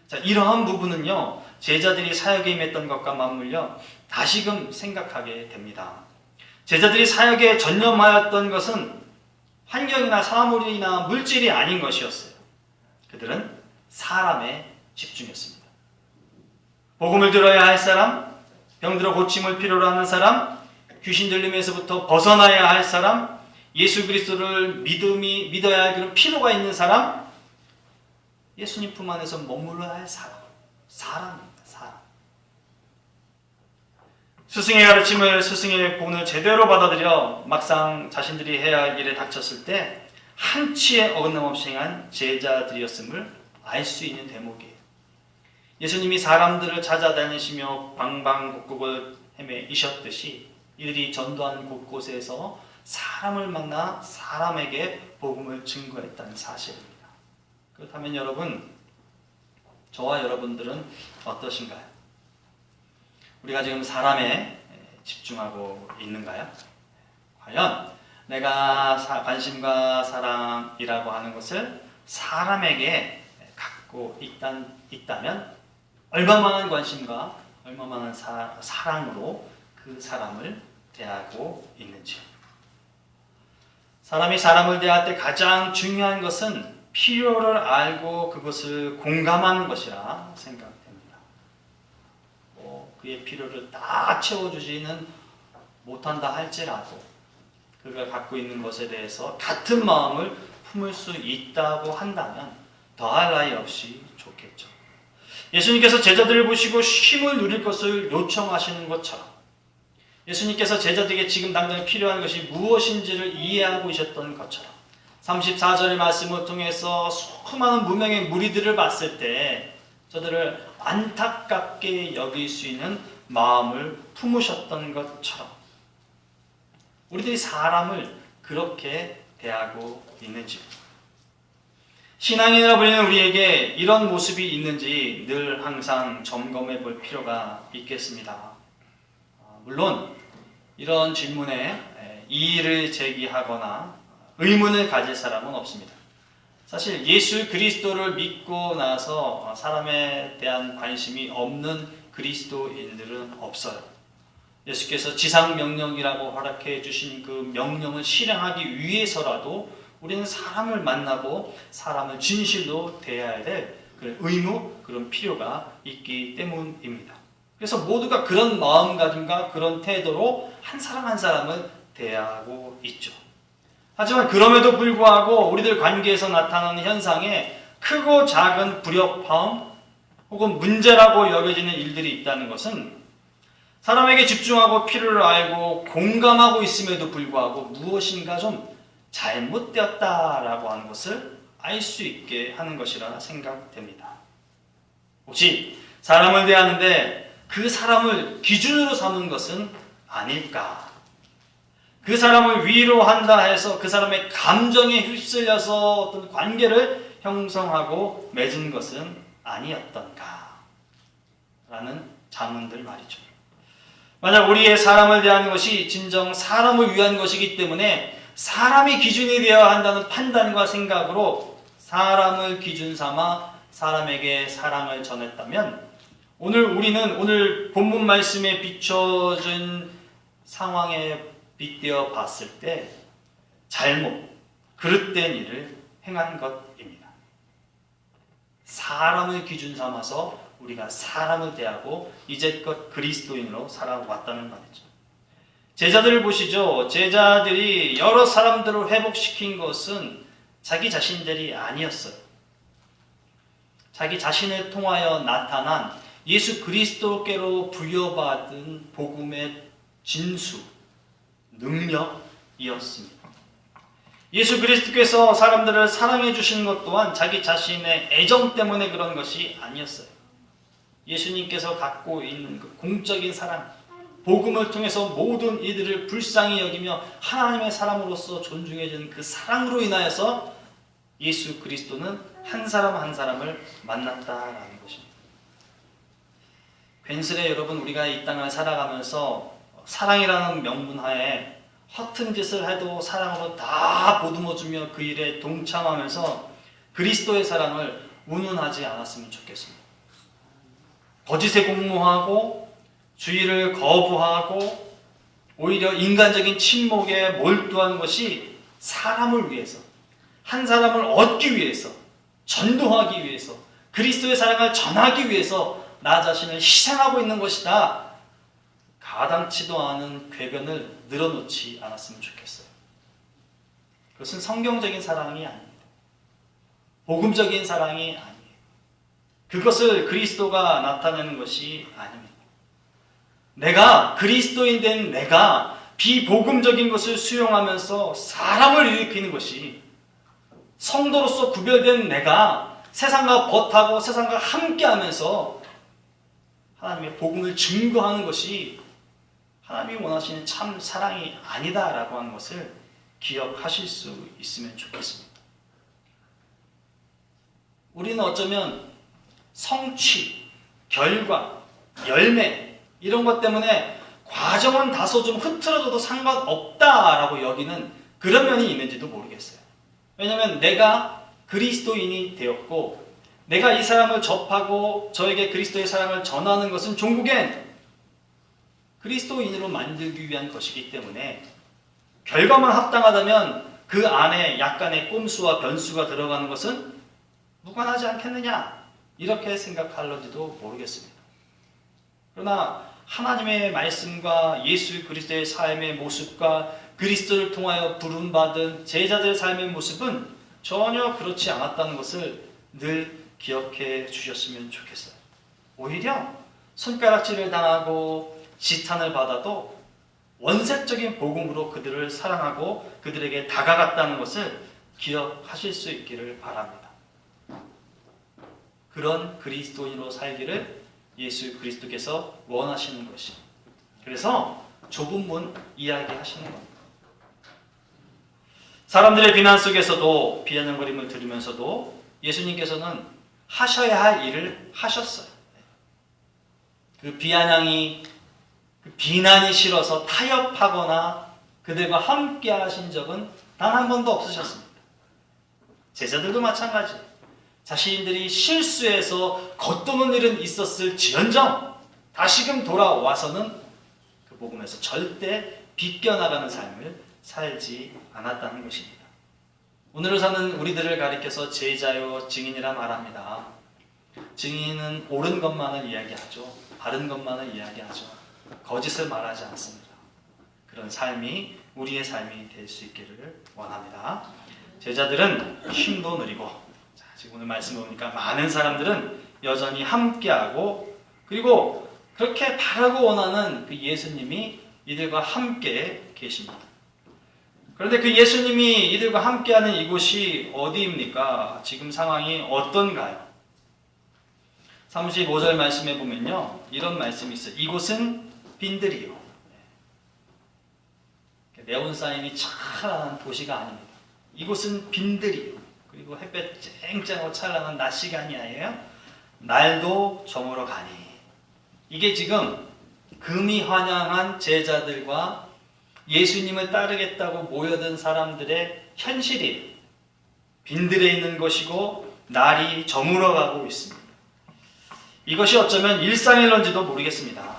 자, 이러한 부분은요, 제자들이 사역에 임했던 것과 맞물려 다시금 생각하게 됩니다. 제자들이 사역에 전념하였던 것은 환경이나 사물이나 물질이 아닌 것이었어요. 그들은 사람에 집중했습니다. 복음을 들어야 할 사람, 병들어 고침을 필요로 하는 사람, 귀신 들림에서부터 벗어나야 할 사람, 예수 그리스도를 믿어야 할 그런 필요가 있는 사람, 예수님 품 안에서 머물러야 할 사람입니다. 사람. 스승의 가르침을, 스승의 본을 제대로 받아들여 막상 자신들이 해야 할 일에 닥쳤을 때 한치의 어긋남없이 행한 제자들이었음을 알 수 있는 대목이에요. 예수님이 사람들을 찾아다니시며 방방곡곡을 헤매이셨듯이 이들이 전도하는 곳곳에서 사람을 만나 사람에게 복음을 증거했다는 사실입니다. 그렇다면 여러분, 저와 여러분들은 어떠신가요? 우리가 지금 사람에 집중하고 있는가요? 과연 내가 관심과 사랑이라고 하는 것을 사람에게 갖고 있다면 얼마만한 관심과 얼마만한 사랑으로 그 사람을 대하고 있는지. 사람이 사람을 대할 때 가장 중요한 것은 필요를 알고 그것을 공감하는 것이라 생각됩니다. 그의 필요를 다 채워주지는 못한다 할지라도 그가 갖고 있는 것에 대해서 같은 마음을 품을 수 있다고 한다면 더할 나위 없이 좋겠죠. 예수님께서 제자들을 보시고 쉼을 누릴 것을 요청하시는 것처럼 예수님께서 제자들에게 지금 당장 필요한 것이 무엇인지를 이해하고 계셨던 것처럼 34절의 말씀을 통해서 수많은 무명의 무리들을 봤을 때 저들을 안타깝게 여길 수 있는 마음을 품으셨던 것처럼 우리들이 사람을 그렇게 대하고 있는지, 신앙인이라 불리는 우리에게 이런 모습이 있는지 늘 항상 점검해 볼 필요가 있겠습니다. 물론 이런 질문에 이의를 제기하거나 의문을 가질 사람은 없습니다. 사실 예수 그리스도를 믿고 나서 사람에 대한 관심이 없는 그리스도인들은 없어요. 예수께서 지상명령이라고 허락해 주신 그 명령을 실행하기 위해서라도 우리는 사람을 만나고 사람을 진실로 대해야 될 그런 의무, 그런 필요가 있기 때문입니다. 그래서 모두가 그런 마음가짐과 그런 태도로 한 사람 한 사람을 대하고 있죠. 하지만 그럼에도 불구하고 우리들 관계에서 나타나는 현상에 크고 작은 불협화음 혹은 문제라고 여겨지는 일들이 있다는 것은 사람에게 집중하고 필요를 알고 공감하고 있음에도 불구하고 무엇인가 좀 잘못되었다라고 하는 것을 알 수 있게 하는 것이라 생각됩니다. 혹시 사람을 대하는데 그 사람을 기준으로 삼은 것은 아닐까? 그 사람을 위로한다 해서 그 사람의 감정에 휩쓸려서 어떤 관계를 형성하고 맺은 것은 아니었던가? 라는 자문들 말이죠. 만약 우리의 사람을 대하는 것이 진정 사람을 위한 것이기 때문에 사람이 기준이 되어야 한다는 판단과 생각으로 사람을 기준 삼아 사람에게 사랑을 전했다면 우리는 오늘 본문 말씀에 비춰진 상황에 빗대어 봤을 때 잘못, 그릇된 일을 행한 것입니다. 사람을 기준 삼아서 우리가 사람을 대하고 이제껏 그리스도인으로 살아왔다는 말이죠. 제자들을 보시죠. 제자들이 여러 사람들을 회복시킨 것은 자기 자신들이 아니었어요. 자기 자신을 통하여 나타난 예수 그리스도께로 부여받은 복음의 진수, 능력이었습니다. 예수 그리스도께서 사람들을 사랑해 주시는 것 또한 자기 자신의 애정 때문에 그런 것이 아니었어요. 예수님께서 갖고 있는 그 공적인 사랑, 복음을 통해서 모든 이들을 불쌍히 여기며 하나님의 사람으로서 존중해주는 그 사랑으로 인하여서 예수 그리스도는 한 사람 한 사람을 만났다라는 것입니다. 괜스레 여러분, 우리가 이 땅을 살아가면서 사랑이라는 명분 하에 허튼 짓을 해도 사랑으로 다 보듬어주며 그 일에 동참하면서 그리스도의 사랑을 운운하지 않았으면 좋겠습니다. 거짓에 공모하고 주의를 거부하고 오히려 인간적인 침묵에 몰두한 것이 사람을 위해서, 한 사람을 얻기 위해서, 전도하기 위해서, 그리스도의 사랑을 전하기 위해서 나 자신을 희생하고 있는 것이다. 가당치도 않은 궤변을 늘어놓지 않았으면 좋겠어요. 그것은 성경적인 사랑이 아닙니다. 복음적인 사랑이 아니에요. 그것을 그리스도가 나타내는 것이 아닙니다. 내가 그리스도인 된 내가 비복음적인 것을 수용하면서 사람을 일으키는 것이 성도로서 구별된 내가 세상과 벗하고 세상과 함께하면서 하나님의 복음을 증거하는 것이 하나님이 원하시는 참 사랑이 아니다라고 하는 것을 기억하실 수 있으면 좋겠습니다. 우리는 어쩌면 성취, 결과, 열매 이런 것 때문에 과정은 다소 좀 흐트러져도 상관없다라고 여기는 그런 면이 있는지도 모르겠어요. 왜냐하면 내가 그리스도인이 되었고 내가 이 사람을 접하고 저에게 그리스도의 사랑을 전하는 것은 종국엔 그리스도인으로 만들기 위한 것이기 때문에 결과만 합당하다면 그 안에 약간의 꼼수와 변수가 들어가는 것은 무관하지 않겠느냐 이렇게 생각할런지도 모르겠습니다. 그러나 하나님의 말씀과 예수 그리스도의 삶의 모습과 그리스도를 통하여 부름받은 제자들의 삶의 모습은 전혀 그렇지 않았다는 것을 늘 기억해 주셨으면 좋겠어요. 오히려 손가락질을 당하고 지탄을 받아도 원색적인 복음으로 그들을 사랑하고 그들에게 다가갔다는 것을 기억하실 수 있기를 바랍니다. 그런 그리스도인으로 살기를 예수 그리스도께서 원하시는 것이. 그래서 좁은 문 이야기하시는 겁니다. 사람들의 비난 속에서도 비아냥거림을 들으면서도 예수님께서는 하셔야 할 일을 하셨어요. 그 비아냥이 그 비난이 싫어서 타협하거나 그들과 함께 하신 적은 단 한 번도 없으셨습니다. 제자들도 마찬가지. 자신들이 실수해서 겉도는 일은 있었을지언정 다시금 돌아와서는 그 복음에서 절대 비껴나가는 삶을 살지 않았다는 것입니다. 오늘을 사는 우리들을 가리켜서 제자요 증인이라 말합니다. 증인은 옳은 것만을 이야기하죠. 바른 것만을 이야기하죠. 거짓을 말하지 않습니다. 그런 삶이 우리의 삶이 될 수 있기를 원합니다. 제자들은 힘도 느리고, 지금 오늘 말씀 보니까 많은 사람들은 여전히 함께하고, 그리고 그렇게 바라고 원하는 그 예수님이 이들과 함께 계십니다. 그런데 그 예수님이 이들과 함께하는 이곳이 어디입니까? 지금 상황이 어떤가요? 35절 말씀에 보면요, 이런 말씀이 있어요. 이곳은 빈들이요. 네온사인이 찬란한 도시가 아닙니다. 이곳은 빈들이요. 그리고 햇볕 쨍쨍하고 찬란한 낮 시간이 아니에요. 날도 저물어 가니. 이게 지금 금이 환영한 제자들과 예수님을 따르겠다고 모여든 사람들의 현실이에요. 빈들에 있는 것이고 날이 저물어가고 있습니다. 이것이 어쩌면 일상일런지도 모르겠습니다.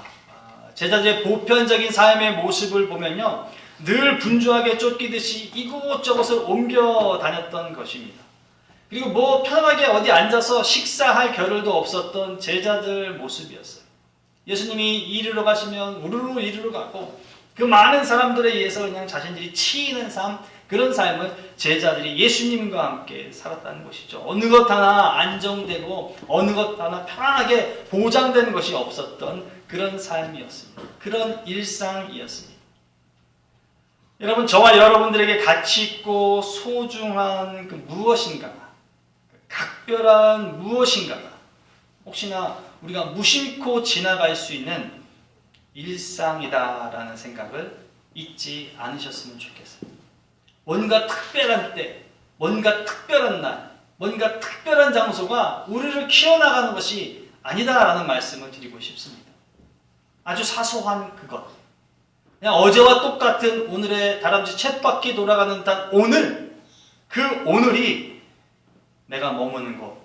제자들의 보편적인 삶의 모습을 보면요, 늘 분주하게 쫓기듯이 이곳저곳을 옮겨 다녔던 것입니다. 그리고 뭐 편하게 어디 앉아서 식사할 겨를도 없었던 제자들 모습이었어요. 예수님이 이리로 가시면 우르르 이리로 가고 그 많은 사람들에 의해서 그냥 자신들이 치이는 삶, 그런 삶을 제자들이 예수님과 함께 살았다는 것이죠. 어느 것 하나 안정되고 어느 것 하나 편안하게 보장된 것이 없었던 그런 삶이었습니다. 그런 일상이었습니다. 여러분, 저와 여러분들에게 가치 있고 소중한 그 무엇인가가, 각별한 무엇인가가 혹시나 우리가 무심코 지나갈 수 있는 일상이다라는 생각을 잊지 않으셨으면 좋겠어요. 뭔가 특별한 때, 뭔가 특별한 날, 뭔가 특별한 장소가 우리를 키워나가는 것이 아니다라는 말씀을 드리고 싶습니다. 아주 사소한 그것, 그냥 어제와 똑같은 오늘의 다람쥐 쳇바퀴 돌아가는 단 오늘, 그 오늘이 내가 머무는 곳,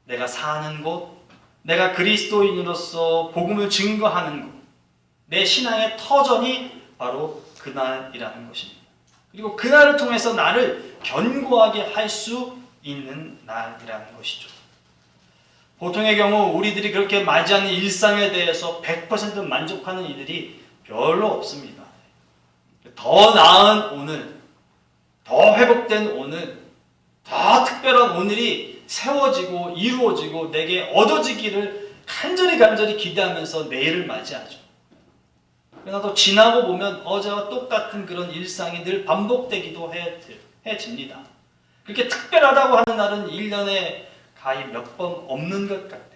내가 사는 곳, 내가 그리스도인으로서 복음을 증거하는 곳, 내 신앙의 터전이 바로 그날이라는 것입니다. 그리고 그날을 통해서 나를 견고하게 할 수 있는 날이라는 것이죠. 보통의 경우 우리들이 그렇게 맞이하는 일상에 대해서 100% 만족하는 이들이 별로 없습니다. 더 나은 오늘, 더 회복된 오늘, 더 특별한 오늘이 세워지고 이루어지고 내게 얻어지기를 간절히 기대하면서 내일을 맞이하죠. 그러나 또 지나고 보면 어제와 똑같은 그런 일상이 늘 반복되기도 해집니다. 그렇게 특별하다고 하는 날은 1년에 가히 몇 번 없는 것 같아요.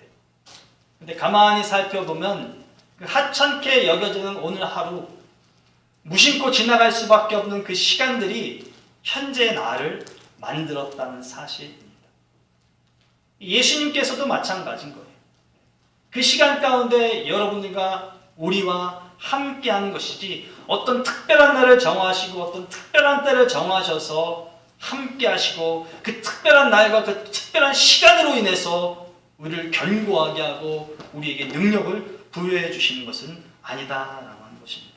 근데 가만히 살펴보면 그 하찮게 여겨지는 오늘 하루, 무심코 지나갈 수밖에 없는 그 시간들이 현재 나를 만들었다는 사실입니다. 예수님께서도 마찬가지인 거예요. 그 시간 가운데 여러분들과 우리와 함께하는 것이지, 어떤 특별한 날을 정하시고 어떤 특별한 때를 정하셔서 함께하시고 그 특별한 날과 그 특별한 시간으로 인해서 우리를 견고하게 하고 우리에게 능력을 부여해 주시는 것은 아니다라고 하는 것입니다.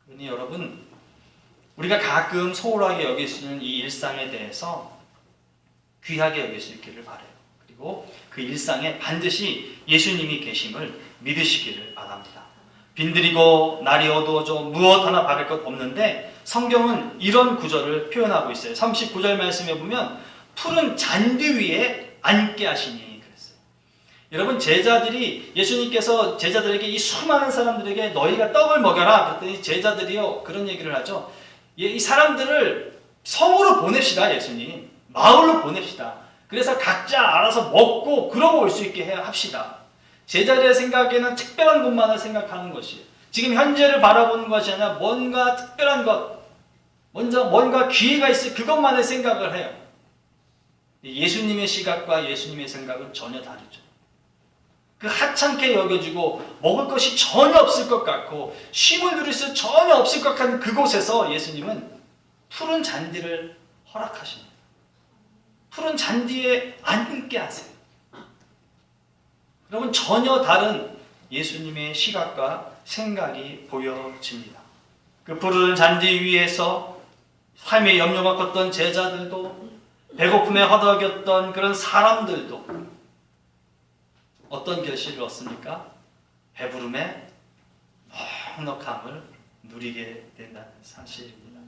그러니 여러분, 우리가 가끔 소홀하게 여길 수 있는 이 일상에 대해서 귀하게 여길 수 있기를 바라요. 그리고 그 일상에 반드시 예수님이 계심을 믿으시기를 바랍니다. 빈들이고 날이 어두워져 무엇 하나 바를 것 없는데, 성경은 이런 구절을 표현하고 있어요. 39절 말씀에 보면 푸른 잔디 위에 앉게 하시니 그랬어요. 여러분, 제자들이, 예수님께서 제자들에게, 이 수많은 사람들에게 너희가 떡을 먹여라 그랬더니 제자들이요 그런 얘기를 하죠. 이 사람들을 성으로 보냅시다. 예수님 마을로 보냅시다. 그래서 각자 알아서 먹고 그러고 올 수 있게 합시다. 제자들의 생각에는 특별한 것만을 생각하는 것이에요. 지금 현재를 바라보는 것이 아니라 뭔가 특별한 것, 먼저 뭔가 기회가 있을 그것만을 생각을 해요. 예수님의 시각과 예수님의 생각은 전혀 다르죠. 그 하찮게 여겨지고 먹을 것이 전혀 없을 것 같고 쉼을 누릴 수 전혀 없을 것 같은 그곳에서 예수님은 푸른 잔디를 허락하십니다. 푸른 잔디에 앉게 하세요. 여러분, 전혀 다른 예수님의 시각과 생각이 보여집니다. 그 푸른 잔디 위에서 삶의 염려가 컸던 제자들도, 배고픔에 허덕였던 그런 사람들도 어떤 결실을 얻습니까? 배부름에 넉넉함을 누리게 된다는 사실입니다.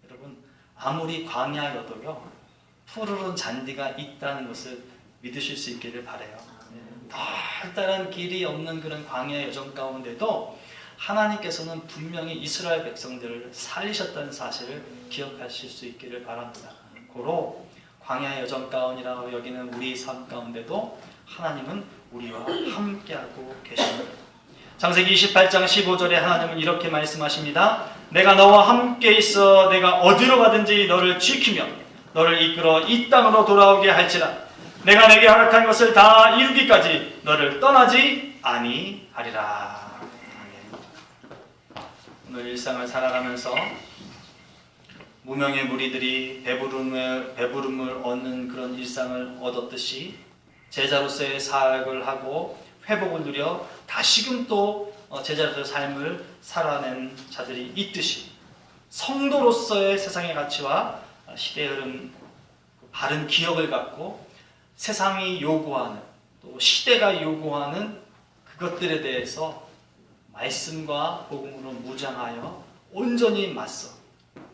여러분, 아무리 광야여도요 푸르른 잔디가 있다는 것을 믿으실 수 있기를 바라요. 넓다란 길이 없는 그런 광야의 여정 가운데도 하나님께서는 분명히 이스라엘 백성들을 살리셨다는 사실을 기억하실 수 있기를 바랍니다. 고로 광야의 여정 가운이라고 여기는 우리 삶 가운데도 하나님은 우리와 함께하고 계십니다. 창세기 28장 15절에 하나님은 이렇게 말씀하십니다. 내가 너와 함께 있어 내가 어디로 가든지 너를 지키며 너를 이끌어 이 땅으로 돌아오게 할지라. 내가 내게 허락한 것을 다 이루기까지 너를 떠나지 아니하리라. 오늘 일상을 살아가면서 무명의 무리들이 배부름을 얻는 그런 일상을 얻었듯이 제자로서의 사역을 하고 회복을 누려 다시금 또 제자로서의 삶을 살아낸 자들이 있듯이, 성도로서의 세상의 가치와 시대의 흐름, 바른 기억을 갖고 세상이 요구하는, 또 시대가 요구하는 그것들에 대해서 말씀과 복음으로 무장하여 온전히 맞서,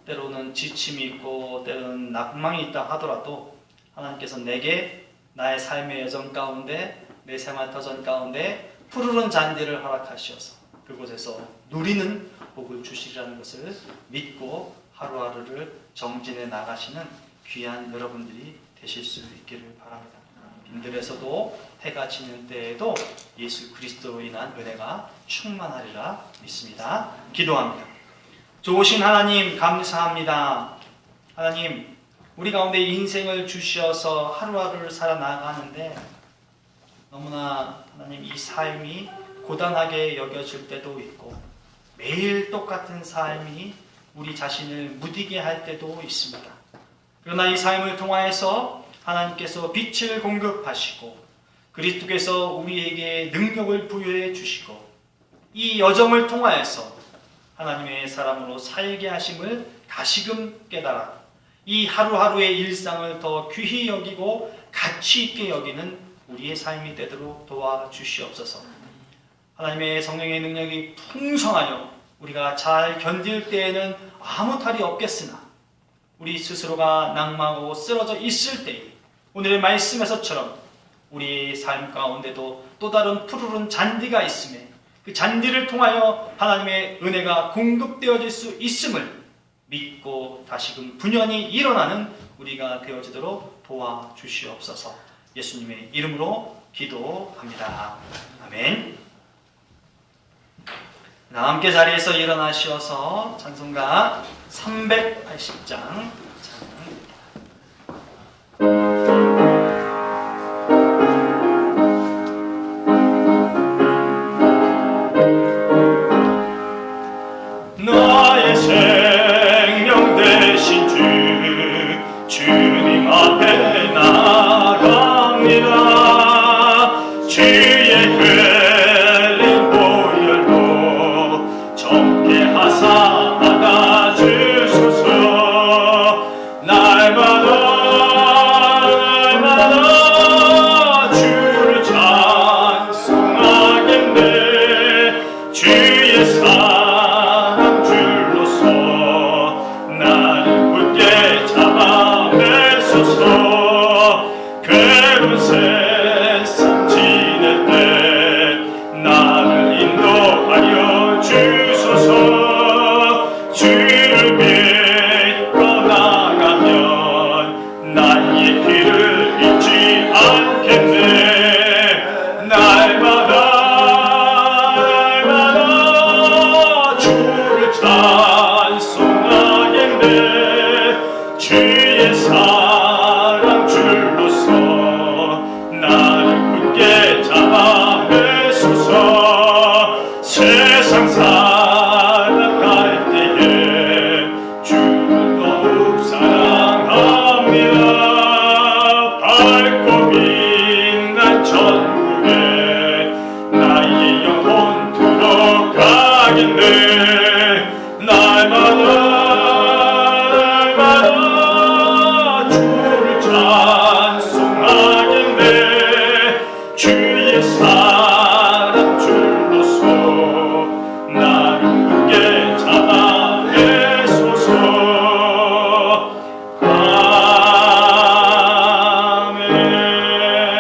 때로는 지침이 있고 때로는 낙망이 있다 하더라도 하나님께서 내게 나의 삶의 여정 가운데, 내 생활 터전 가운데 푸르른 잔디를 허락하시어서 그곳에서 누리는 복을 주시리라는 것을 믿고 하루하루를 정진해 나가시는 귀한 여러분들이 되실 수 있기를 바랍니다. 빈들에서도 해가 지는 때에도 예수 그리스도로 인한 은혜가 충만하리라 믿습니다. 기도합니다. 좋으신 하나님, 감사합니다. 하나님, 우리 가운데 인생을 주셔서 하루하루를 살아나가는데 너무나 하나님 이 삶이 고단하게 여겨질 때도 있고 매일 똑같은 삶이 우리 자신을 무디게 할 때도 있습니다. 그러나 이 삶을 통하여서 하나님께서 빛을 공급하시고 그리스도께서 우리에게 능력을 부여해 주시고 이 여정을 통하여서 하나님의 사람으로 살게 하심을 다시금 깨달아 이 하루하루의 일상을 더 귀히 여기고 가치 있게 여기는 우리의 삶이 되도록 도와주시옵소서. 하나님의 성령의 능력이 풍성하여 우리가 잘 견딜 때에는 아무 탈이 없겠으나 우리 스스로가 낭망하고 쓰러져 있을 때에 오늘의 말씀에서처럼 우리의 삶 가운데도 또 다른 푸르른 잔디가 있음에 그 잔디를 통하여 하나님의 은혜가 공급되어질 수 있음을 믿고 다시금 분연히 일어나는 우리가 되어지도록 도와주시옵소서. 예수님의 이름으로 기도합니다. 아멘. 함께 자리에서 일어나시어서 찬송가 380장 나의 생명 되신 주님 앞에 나갑니다. 주의 흘린 보혈로 정케 하사 받아주소서. 날마다 주를 찬송하겠네. 주의 사랑 줄로서 나를 굳게 잡아 매소서. 괴로운 세상 지낼 때 나를 인도하여 주소서. 주를 믿고 나가면 나의 길을 잃지 않겠네. 날마다 주를 찬송하겠네. 주의 사랑 줄로서 나를 굳게 잡아 매소서. 세상 살아갈 때에 주를 더욱 사랑합니다. 밝고 빛난 천국에 나의 영혼 들어가겠네. 날마다 주를 찬송하겠네. 주의 사랑 줄로서 나를 굳게 잡아 매소서.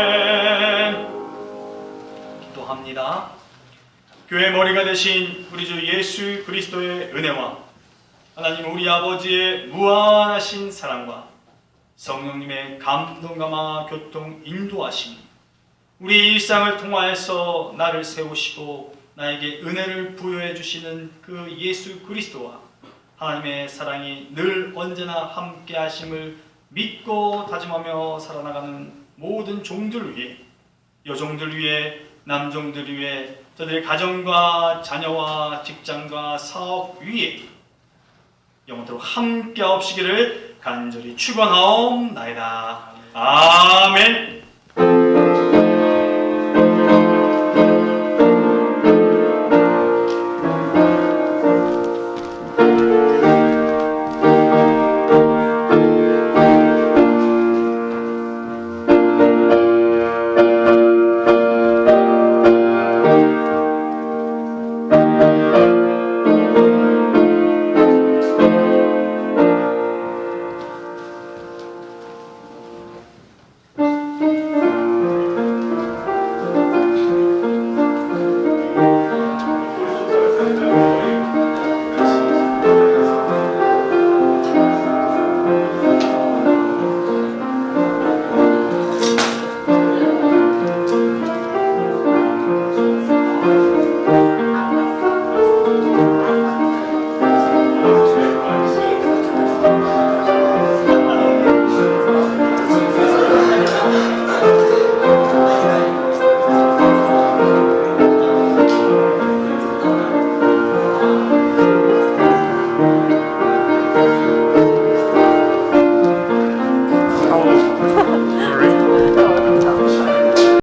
아멘. 기도합니다. 교회 머리가 되신 우리 주 예수 그리스도의 은혜와 하나님 우리 아버지의 무한하신 사랑과 성령님의 감동감화 교통 인도하심이 우리 일상을 통하여서 나를 세우시고 나에게 은혜를 부여해 주시는 그 예수 그리스도와 하나님의 사랑이 늘 언제나 함께 하심을 믿고 다짐하며 살아나가는 모든 종들 위해, 여종들 위해, 남종들 위해, 저들의 가정과 자녀와 직장과 사업 위에 영원토록 함께 하옵시기를 간절히 축원하옵나이다. 아멘.